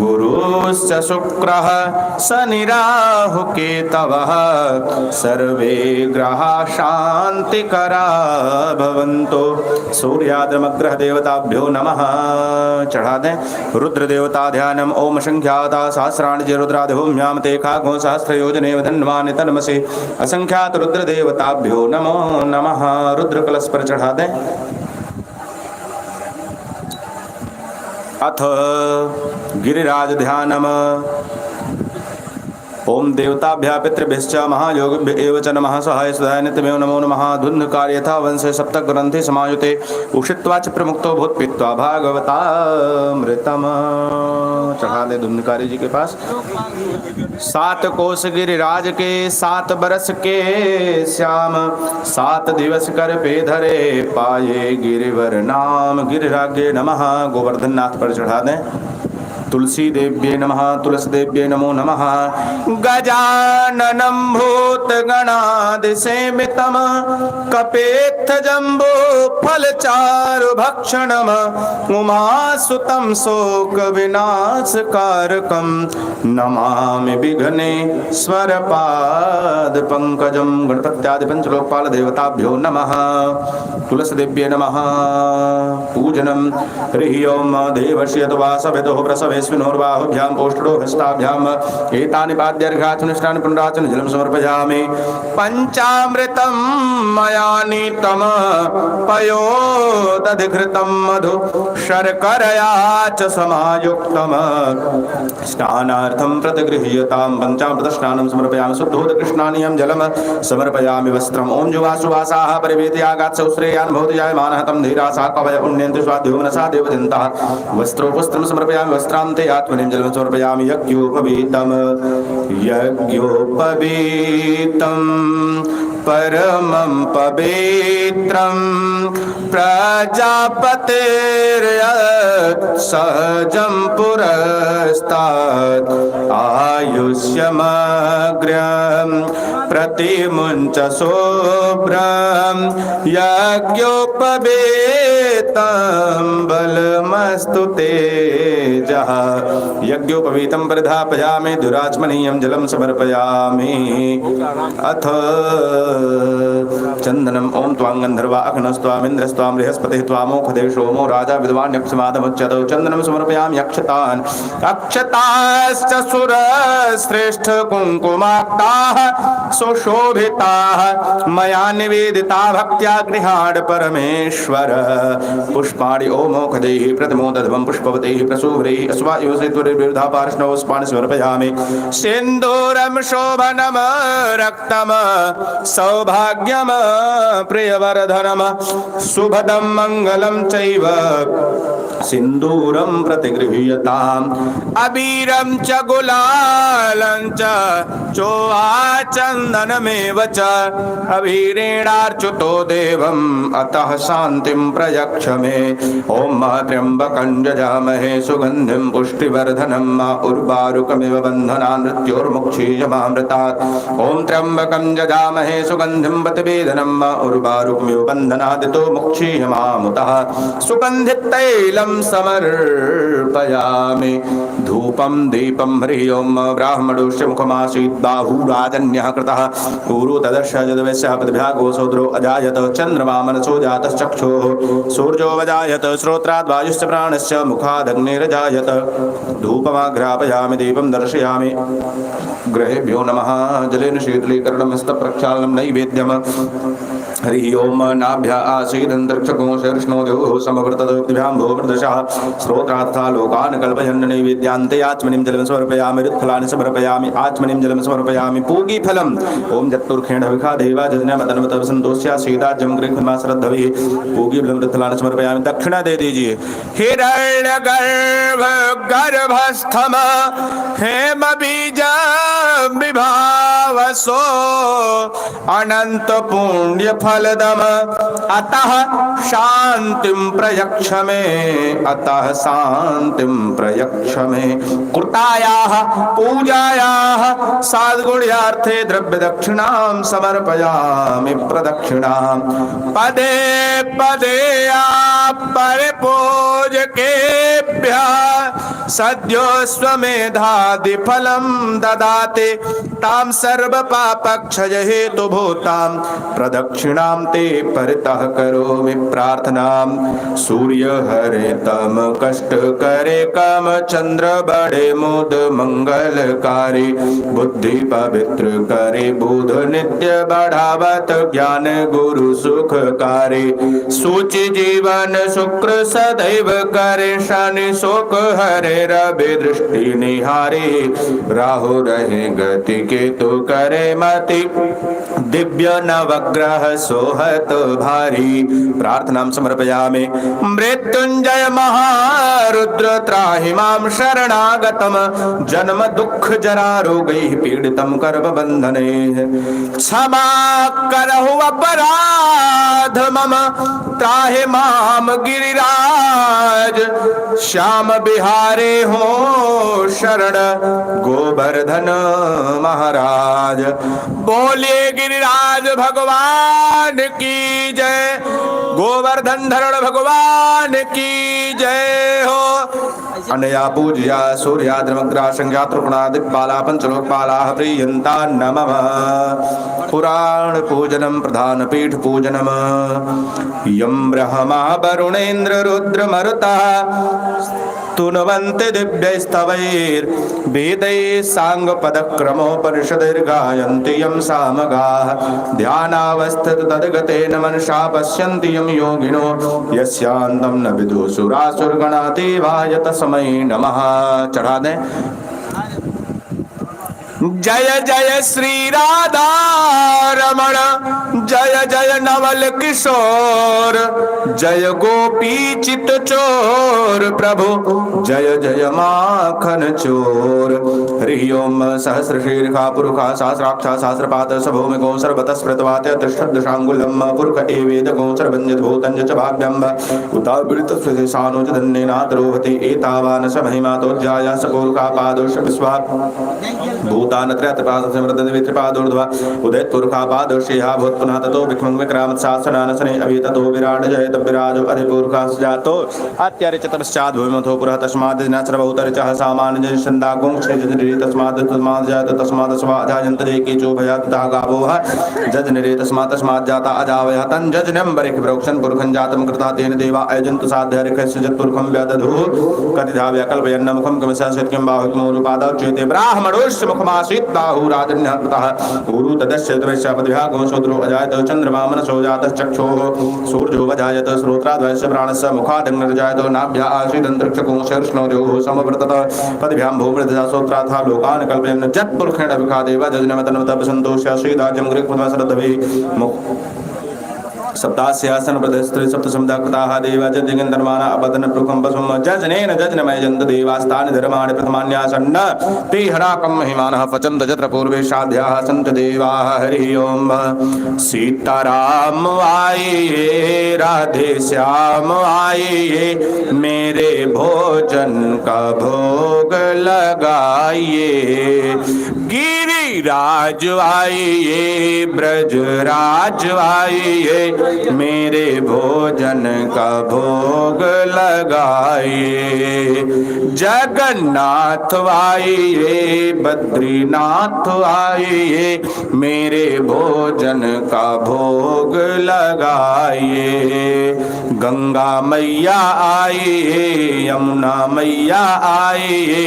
Speaker 1: गुरुश्च शुक्रः शनिराहु केतवः सर्वे ग्रहा शान्तिकरा भवन्तु सूर्याद्रमग्रह देवताभ्यो नमः चढ़ा दें रुद्र देवता ध्यानम ओम संख्याता सहस्राणि रुद्रादिभूम्यां ते खागो सहस्र योजने धन्वानि तन्मसे असंख्यात रुद्र देवताभ्यो नमो नमः रुद्र कलश पर चढ़ा दें अथ गिरिराज ध्यानम ओम देवताभ्या पितृभ्यश्च महायोगिभ्य एव च नमः सहाय सदाय नित्यमेव नमो नमः धुन्धकार यथा वंशे सप्तक ग्रंथि समायुते उषित्वा च प्रमुक्तो भूत पीत्वा भागवतामृतम् चढ़ा दे धुन्धकारी जी के पास 7 कोस गिरिराज के 7 बरस के श्याम 7 दिवस कर पे धरे पाए गिरिवर नाम गिरिराज्ञे नमः गोवर्धन नाथ पर चढ़ा दें तुलसी देव्ये नमः तुलसी देव्ये नमो नमः गजाननं भूतगणादिसेवितं कपेत्थ जम्बो फलचारु भक्षणम् उमासुतं शोक विनाशकारकं नमामि विघ्नेश्वर पाद पंकजं गणपत्यादि पंचलोकपाल देवताभ्यो नमः तुलसी देव्ये नमः पूजनम् हरिः ओम देवर्षि अथवा सवितुः प्रसवे यस्मिन्होर्बाहुभ्यां पोष्ठो हस्ताभ्याम एतानि पाद्यर्घाचनुष्ठानि पुनराचन जलं समर्पयामि। पंचामृतं मया नीतं पयोदधिघृतं मधु शर्करया च समायुक्तं स्नानार्थं प्रतिगृह्यतां। पंचामृतस्नानं समर्पयामि। शुद्धोदकृष्णानीयं जलं समर्पयामि। वस्त्रम् ओं जुवासुवासाः परिवेदयागात् सौश्रेयान् भवति जायमानः तं धीरासा कवय पुण्यन्ति स्वाध्यो मनसा देवदन्तः। वस्त्रोपस्त्रं समर्पयामि। वस्त्रान्ते आत्मनिं जलं समर्पयामि। यज्ञोपवीतं परमं पवित्रं प्रजापतेर्यत्सहजं पुरस्तात् आयुष्यमग्र्यं प्रतिमुञ्च शुभ्रं यज्ञोपवीतं बलमस्तु तेजः। यज्ञोपवीतं परिधापयामि। दुराचमनीयं जलं समर्पयामि। अथ चंदनम ओं त्वां गंधर्वा अग्नस्त्वामिन्द्रस्त्वां बृहस्पतिः त्वामोखदेव सोमो राजा विद्वान्यक्षमादमुच्यते। चंदनम समर्पयामि। अक्षतान् अक्षताश्च सुरश्रेष्ठ कुङ्कुमाक्ताः सुशोभिताः मया निवेदिता भक्त्या गृहाण परमेश्वर। पुष्पाणि ओमोखदेः प्रथमोदधवं पुष्पवतेः प्रसूभ्रैः अस्वायुषितुर्विरुधा पार्ष्णवस्पाणि समर्पयामि। सिन्दूरं शोभनं रक्तं सौभाग्यम प्रियवर्धनम शुभदं मंगलं चैव सिन्दूरं प्रतिगृह्यताम्। अबीरं च गुलालं च चोवाचन्दनमेव च अबीरेणार्चितो देवम् अतः शान्तिं प्रयच्छ मे। ॐ त्र्यम्बकं यजामहे सुगन्धिं पुष्टिवर्धनं उर्वारुकमिव बन्धनान् मृत्योर्मुक्षीयमामृतात्। ॐ त्र्यम्बकं यजामहे सुगन्धिं प्रतिवेदनं उर्वारुकमिव बन्धनादितो मुक्षीयमामुतः। सुगन्धितैलं समर्पयामि। धूपं दीपं ह्रीं ओं ब्राह्मणोऽस्य मुखमासीत् बाहुराजन्यः कृतः ऊरु तदर्श यद्वैश्यः प्रतिभ्यागो सौद्रो अजायत। चन्द्रमा मनसो जातश्चक्षुः सूर्यो वजायत। श्रोत्राद् वायुश्च प्राणस्य मुखादग्निरजायत। धूपमाघ्रापयामि। दीपं दर्शयामि। ग्रहेभ्यो नमः। जलेन शीतलीकरणं हस्तप्रक्षालनं नैवेद्यम्। हरि ओम नाभ्या आसीदन्तरिक्षको शीर्ष्णो देवो समवर्तद्भ्यां भूमृदशः श्रोत्रार्था लोकान् कल्पयन् नैवेद्यान्ते आत्मनिं जलं समर्पयामि। ऋत्फलानि समर्पयामि। आत्मनिं जलं समर्पयामि। पूगीफलम् ओं जत्तुर्खेण विखा देवा जजनमतनमत सन्तोष्या सीताजं गृह्मा श्रद्धभिः पूगीफलं ऋत्फलानि समर्पयामि। दक्षिणा दे दीजिए। हिरण्यगर्भ गर्भस्थम हेम बीज विभावसो अनंत पुण्य फलदम अतः शांतिं प्रयच्छ मे। अतः शांतिं प्रयच्छ मे। कृतायाः पूजायाः साद्गुण्यार्थे द्रव्य दक्षिणां समर्पयामि। प्रदक्षिणां पदे पदे परिपूजकेभ्यः सद्यो स्वमेधादि फलं ददाते तां सर्वपापक्षय हेतुभूतां प्रदक्षिणां ते परितः करोमि प्रार्थनां। सूर्य हरे तम कष्ट करे कम चंद्र बड़े मुद मंगलकारी बुद्धि पवित्र करे बुध नित्य बढ़ावत ज्ञान गुरु सुखकारी। सूचि जीवन शुक्र सदैव करे शनि शोक हरे रवि दृष्टि निहारे। राहु रहे गति केतु करे मति दिव्य नवग्रह सोहत भारी। प्रार्थनां समर्पयामि। मृत्युंजय महारुद्र त्राहि मां शरणागतम जन्म दुख जरा रोगैः पीडितं कर्मबन्धनैः। क्षमा करहु अपराध मम त्राहि मां गिरिराज श्याम बिहारे हो शरण गोवर्धन महाराज। बोलिए गिरिराज भगवान की जय। गोवर्धन धरण भगवान की जय हो। अनया पूज्या सूर्याद्रमग्रा संज्ञातृपणा दिक्पाला पंचलोकपाला प्रियंता नमः। पुराण पूजनम प्रधान पीठ पूजनम। यम ब्रह्मा वरुणेन्द्र रुद्र मरुतः स्तुन्वन्ति दिव्यैस्तवैर्वेदैः साङ्गपदक्रमोपनिषदैर्गायन्ति यं सामगाः ध्यानावस्थित तद्गतेन मनसा पश्यन्ति यं योगिनो यस्यान्तं न विदुषुरासुरगणा देवाय तस्मै नमः। चढ़ा दें। जय जय श्री राधा रमण जय जय नवल किशोर जय गोपी चित चोर प्रभु जय जय माखन चोर। हरि ओम सहस्र शीर्षा पुरुषा सहस्राक्षा सहस्रपाद सभूमि गोसर्वतस्मृतवात्य तिष्ठदशांगुलम पुरुष एवेद गोसर्वन्यत भूतञ्च च भाव्यम्ब उतावृत सुदेशानुज धन्येनाद्रोहति एतावान स महिमा तोज्जाया सकोलका पादोष विश्वा भूतान त्रयत्रिपाद समृद्धि वित्रिपादोर्ध्वा उदयत पुरुषा पादोषेहा भूत पुनः ततो विक्रम विक्रामत शासनानसने अभिततो विराट जयत विराजो अधिपुरुषा जातो अत्यरिच तपश्चात् भूमिमथो पुरः तस्माद् दिनाचर बहुतरिचः सामान्य जन्दा गुंक्षे तस्माद् जात तस्माद् स्वाजायन्त देके जो भयात ता गावोह जजनिरे तस्मात् जाता अजावयः तं जजनं बरिख प्रोक्षण पुरुषं जातं कृता तेन देवा अयजन्तु साध्य रिखस्य जत्पुरुषं व्यादधुः कतिधाव्य कल्पयन्न मुखं किमस्य किं बाहुक्मोरुपादच्युते ब्राह्मणोश्च मुखमासीत् ताहुराजन्यः कृतः गुरु तदस्य द्वैश्यपदभ्यः गोशोद्रो अजायत चन्द्रमा मनसो जातः चक्षुः सूर्यो वजायत श्रोत्राद्वैश्य प्राणस्य मुखादग्निर्जायत नाभ्या आसीदन्तरिक्षकोशर्ष्णोर्योः समवर्तत पदभ्यां भूमृदजा श्रोत्राथा लोकान् कल्पयन् जत्पुरुषेण विखादेव जजनमतनुतपसन्तोष्य श्रीदाज्यं गृह्णस्रद्धभिः सप्तास्यासन प्रदस्त्रि सप्त समुदाकृताः देवा जजगन्धर्माना अपदन प्रकम्पसुम जजनेन जजनमयजन्त देवास्तानि धर्माणि प्रथमान्यासन्न ते हराकं महिमानः पचन्त जत्र पूर्वे साध्याः सन्त देवाः। हरि ओम सीताराम आइए राधे श्याम आइए मेरे भोजन का भोग लगाइए गिरिराज आइए ब्रजराज आइए मेरे भोजन का भोग लगाइए जगन्नाथ आइए बद्रीनाथ आइए मेरे भोजन का भोग लगाइए गंगा मैया आइए यमुना मैया आइए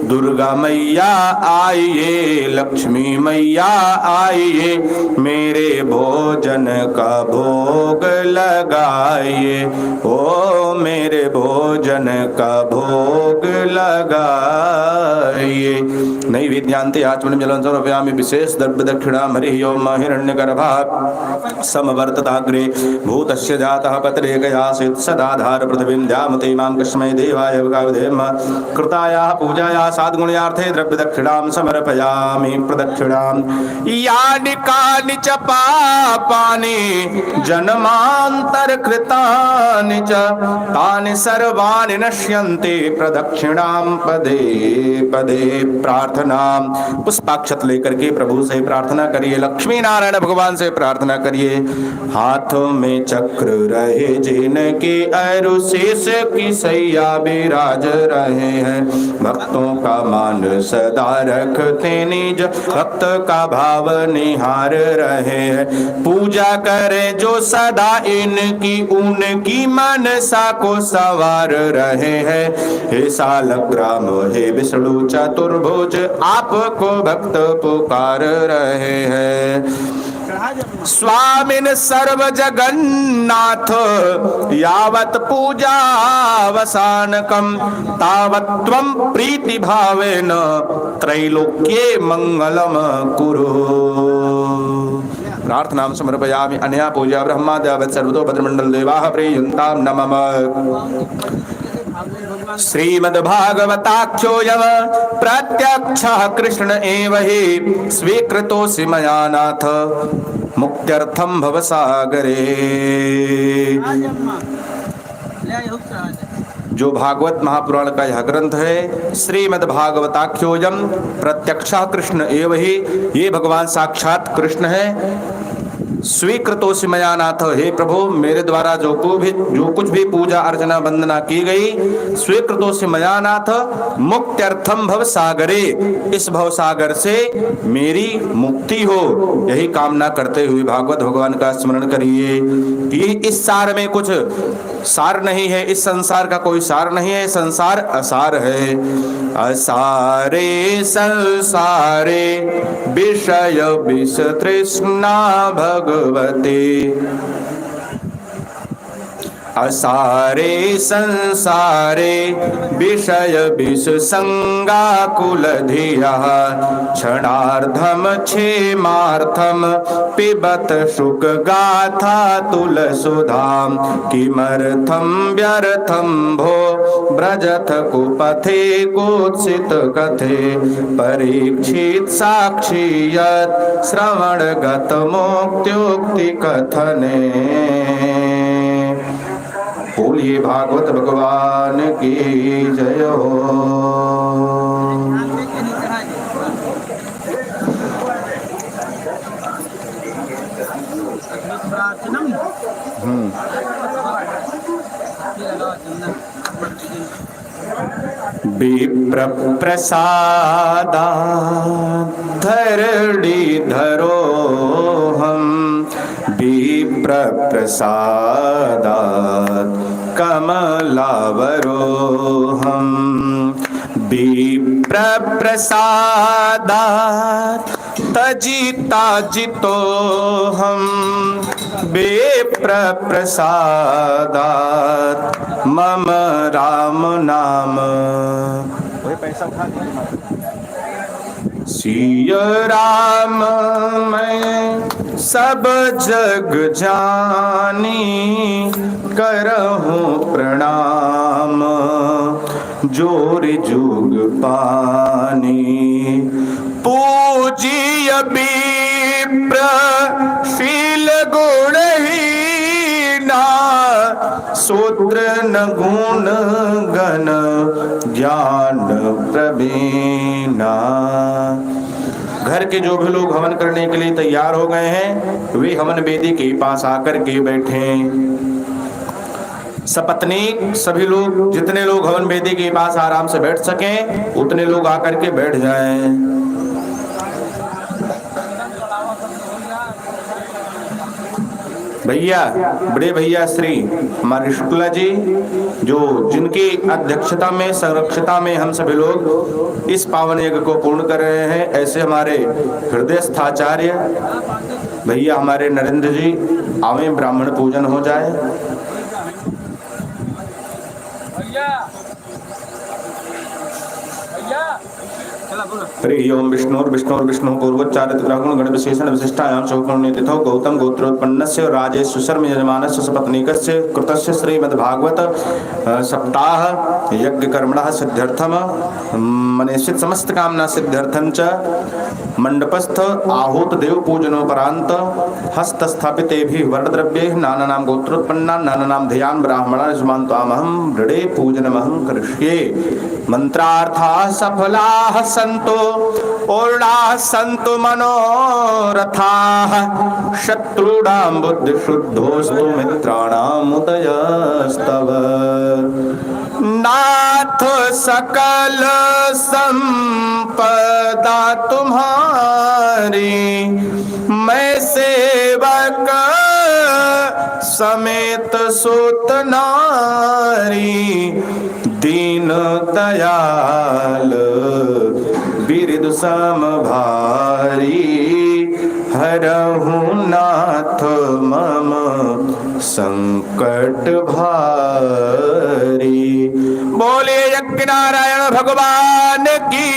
Speaker 1: दुर्गा मैया आइए लक्ष्मी मैया आइए मेरे भोजन का भोग लगाइए ओ मेरे भोजन का भोग लगाइए। नैवेद्यान्ते आचमन जलं समर्पयामि विशेष द्रव्य दक्षिणां हरि ओम हिरण्यगर्भात् समवर्तताग्रे भूतस्य जातः पत्रे गयासीत् सदाधार पृथिवीं द्यामते मां कस्मै देवाय विकावधेम कृतायाः पूजायाः साद्गुण्यार्थे द्रव्य दक्षिणां समर्पयामि प्रदक्षिणां यानि कानि च पापानि जन्मान्तरकृतानि च तानि सर्वाणि नश्यन्ति प्रदक्षिणां पदे पदे। प्रार्थना पुष्पाक्षत लेकर के प्रभु से प्रार्थना करिए लक्ष्मी नारायण भगवान से प्रार्थना करिए हाथों में चक्र रहे जिनके अरु शेष की सैया विराज रहे हैं भक्तों का मान सदा रखते निज भक्त का भाव निहार रहे हैं पूजा करे जो सदा इनकी उनकी मनसा को सवार रहे हैं हे सालग्राम हे विष्णु चतुर्भुज आपको भक्त पुकार रहे हैं स्वामिन सर्व जगन्नाथ यावत् पूजावसानकं तावत् त्वं प्रीति भावेन त्रैलोक्ये मंगलम कुरु। प्रार्थनां समर्पयामि अनया पूजा ब्रह्माद्यावत् सर्वतो भद्रमंडल देवाः प्रेयन्तां नमः। श्रीमद्भागवताख्योऽयं प्रत्यक्षः कृष्ण एव हि स्वीकृतोऽसि मया नाथ मुक्त्यर्थं भवसागरे। जो भागवत महापुराण का यह ग्रंथ है श्रीमद्भागवताख्योऽयं प्रत्यक्षः कृष्ण एव हि ये भगवान साक्षात कृष्ण है स्वीकृतोसि मया नाथ, हे प्रभु मेरे द्वारा जो कुछ भी पूजा अर्चना वंदना की गई, स्वीकृतोसि मया नाथ मुक्त्यर्थम भव सागरे, इस भव सागर से मेरी मुक्ति हो, यही कामना करते हुए भागवत भगवान का स्मरण करिए कि इस सार में कुछ सार नहीं है, इस संसार का कोई सार नहीं है, संसार असार है। असारे संसारे विषय विष तृष्णा भगवते, असारे संसारे विषय विष संगा कुल धिया, क्षणार्धम क्षेमार्थम पिबत शुक गाथा तुल सुधाम, किमर्थम व्यर्थम भो ब्रजथ कुपथे कुत्सित कथे, परीक्षित साक्षी यत् श्रवण गत मोक्त्युक्ति कथने। बोलिए भागवत भगवान की जय हो। विप्र प्रसादा धरणी धरो हम, विप्र प्रसादा कमलावरो हम, विप्र प्रसादा तजिता जितो हम, विप्र प्रसादात् मम राम नाम। पैसा उठा सिय राम मैं सब जग जानी, करहूँ प्रणाम जोर जुग पानी, पूजिय विप्र शील गुणहीना, शूद्र न गुण गण ज्ञान प्रवीणा। घर के जो भी लोग हवन करने के लिए तैयार हो गए हैं, वे हवन वेदी के पास आकर के बैठे। सपत्नीक सभी लोग, जितने लोग हवन वेदी के पास आराम से बैठ सकें उतने लोग आकर के बैठ जाएं। भैया, बड़े भैया श्री हमारे शुक्ला जी, जो जिनकी अध्यक्षता में संरक्षता में हम सभी लोग इस पावन यज्ञ को पूर्ण कर रहे हैं, ऐसे हमारे हृदयस्थाचार्य भैया हमारे नरेंद्र जी, आवे ब्राह्मण पूजन हो जाए। हरि ओम विष्णु पूर्वोच्चारित ग्रहगुण गण विशेषण विशिष्टायां चौपुण्य तिथौ गौतम गोत्रोत्पन्नस्य राजे सुशर्म यजमानस्य सपत्नीकस्य कृतस्य श्रीमद्भागवत सप्ताह यज्ञ कर्मणः सिद्ध्यर्थम मनेषित समस्त कामना सिद्ध्यर्थं च मंडपस्थ आहूत देव पूजनोपरांत हस्त स्थापितेभिः वरद्रव्यैः नानानां गोत्रोत्पन्ना नानानां ध्येयान् ब्राह्मणान् यजमानत्वामहं हृदये पूजनमहं करिष्ये। मंत्रार्थाः सफलाः सन्तु पूर्णाः सन्तु मनोरथाः, शत्रूणां बुद्धिशुद्धोस्तु मित्राणां उदयस्तव। नाथ सकल संपदा तुम्हारी, मैं सेवक समेत सुत नारी, दीन दयाल बिरद सम भारी, हरहु नाथ मम संकट भारी। बोले यज्ञ नारायण भगवान की।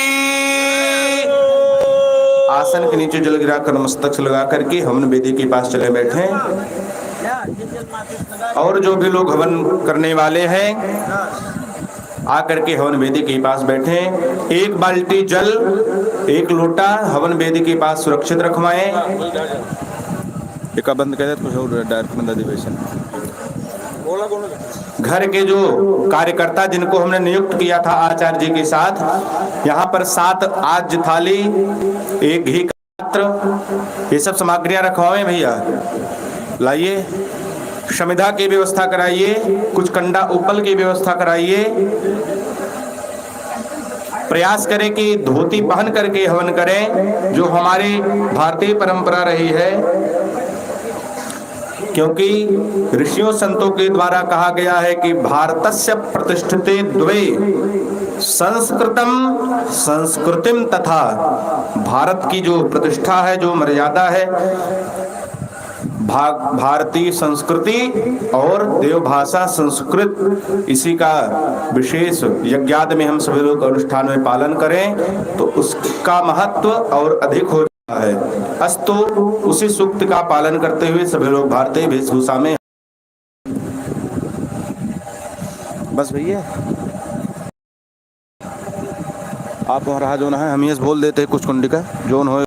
Speaker 1: आसन के नीचे जल गिरा कर मस्तक से लगा करके हवन वेदी के पास चले बैठे, और जो भी लोग हवन करने वाले हैं आकर के हवन वेदी के पास बैठे। एक बाल्टी जल, एक लोटा हवन वेदी के पास सुरक्षित रखवाएं। बंद कर डायरेक्ट अधिवेशन। घर के जो कार्यकर्ता जिनको हमने नियुक्त किया था आचार्य जी के साथ, यहाँ पर 7 आज थाली, 1 घी का पात्र ये सब सामग्रियां रखवाएं भैया, लाइए। समिधा की व्यवस्था कराइए, कुछ कंडा उपल की व्यवस्था कराइए। प्रयास करें कि धोती पहन करके हवन करें, जो हमारी भारतीय परंपरा रही है, क्योंकि ऋषियों संतों के द्वारा कहा गया है कि भारतस्य प्रतिष्ठिते द्वे संस्कृतम संस्कृतिम तथा, भारत की जो प्रतिष्ठा है, जो मर्यादा है, भारतीय संस्कृति और देवभाषा संस्कृत, इसी का विशेष यज्ञादि में हम सभी लोग अनुष्ठान में पालन करें तो उसका महत्व और अधिक हो जाता है। अस्तु उसी सूक्त का पालन करते हुए सभी लोग भारतीय वेशभूषा में। बस भैया आप वहाँ जोन है, हम ये बोल देते हैं कुछ कुंडी का जोन हो।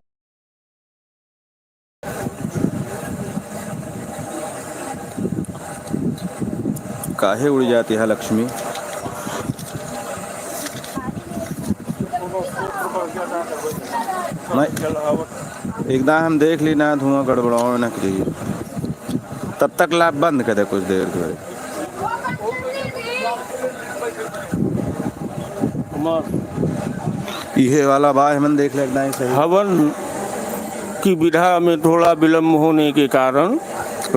Speaker 1: काहे उड़ जाती है लक्ष्मी। नहीं एकदम हम देख ली ना, धुआं गड़बड़ाओ ना करिए, तब तक लाभ बंद कर दे कुछ देर के। ये वाला बात हम देख ले एकदम सही।
Speaker 2: हवन की विधा में थोड़ा विलम्ब होने के कारण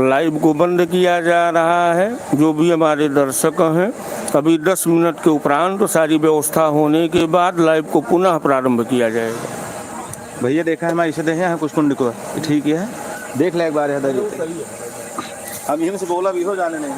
Speaker 2: लाइव को बंद किया जा रहा है। जो भी हमारे दर्शक हैं, अभी 10 मिनट के उपरांत सारी व्यवस्था होने के बाद लाइव को पुनः प्रारंभ किया जाएगा।
Speaker 1: भैया देखा है, मैं इसे देखे हैं कुछ कुंड को, ठीक है, देख ले एक बार। हम यहीं से बोला भी हो जाने नहीं।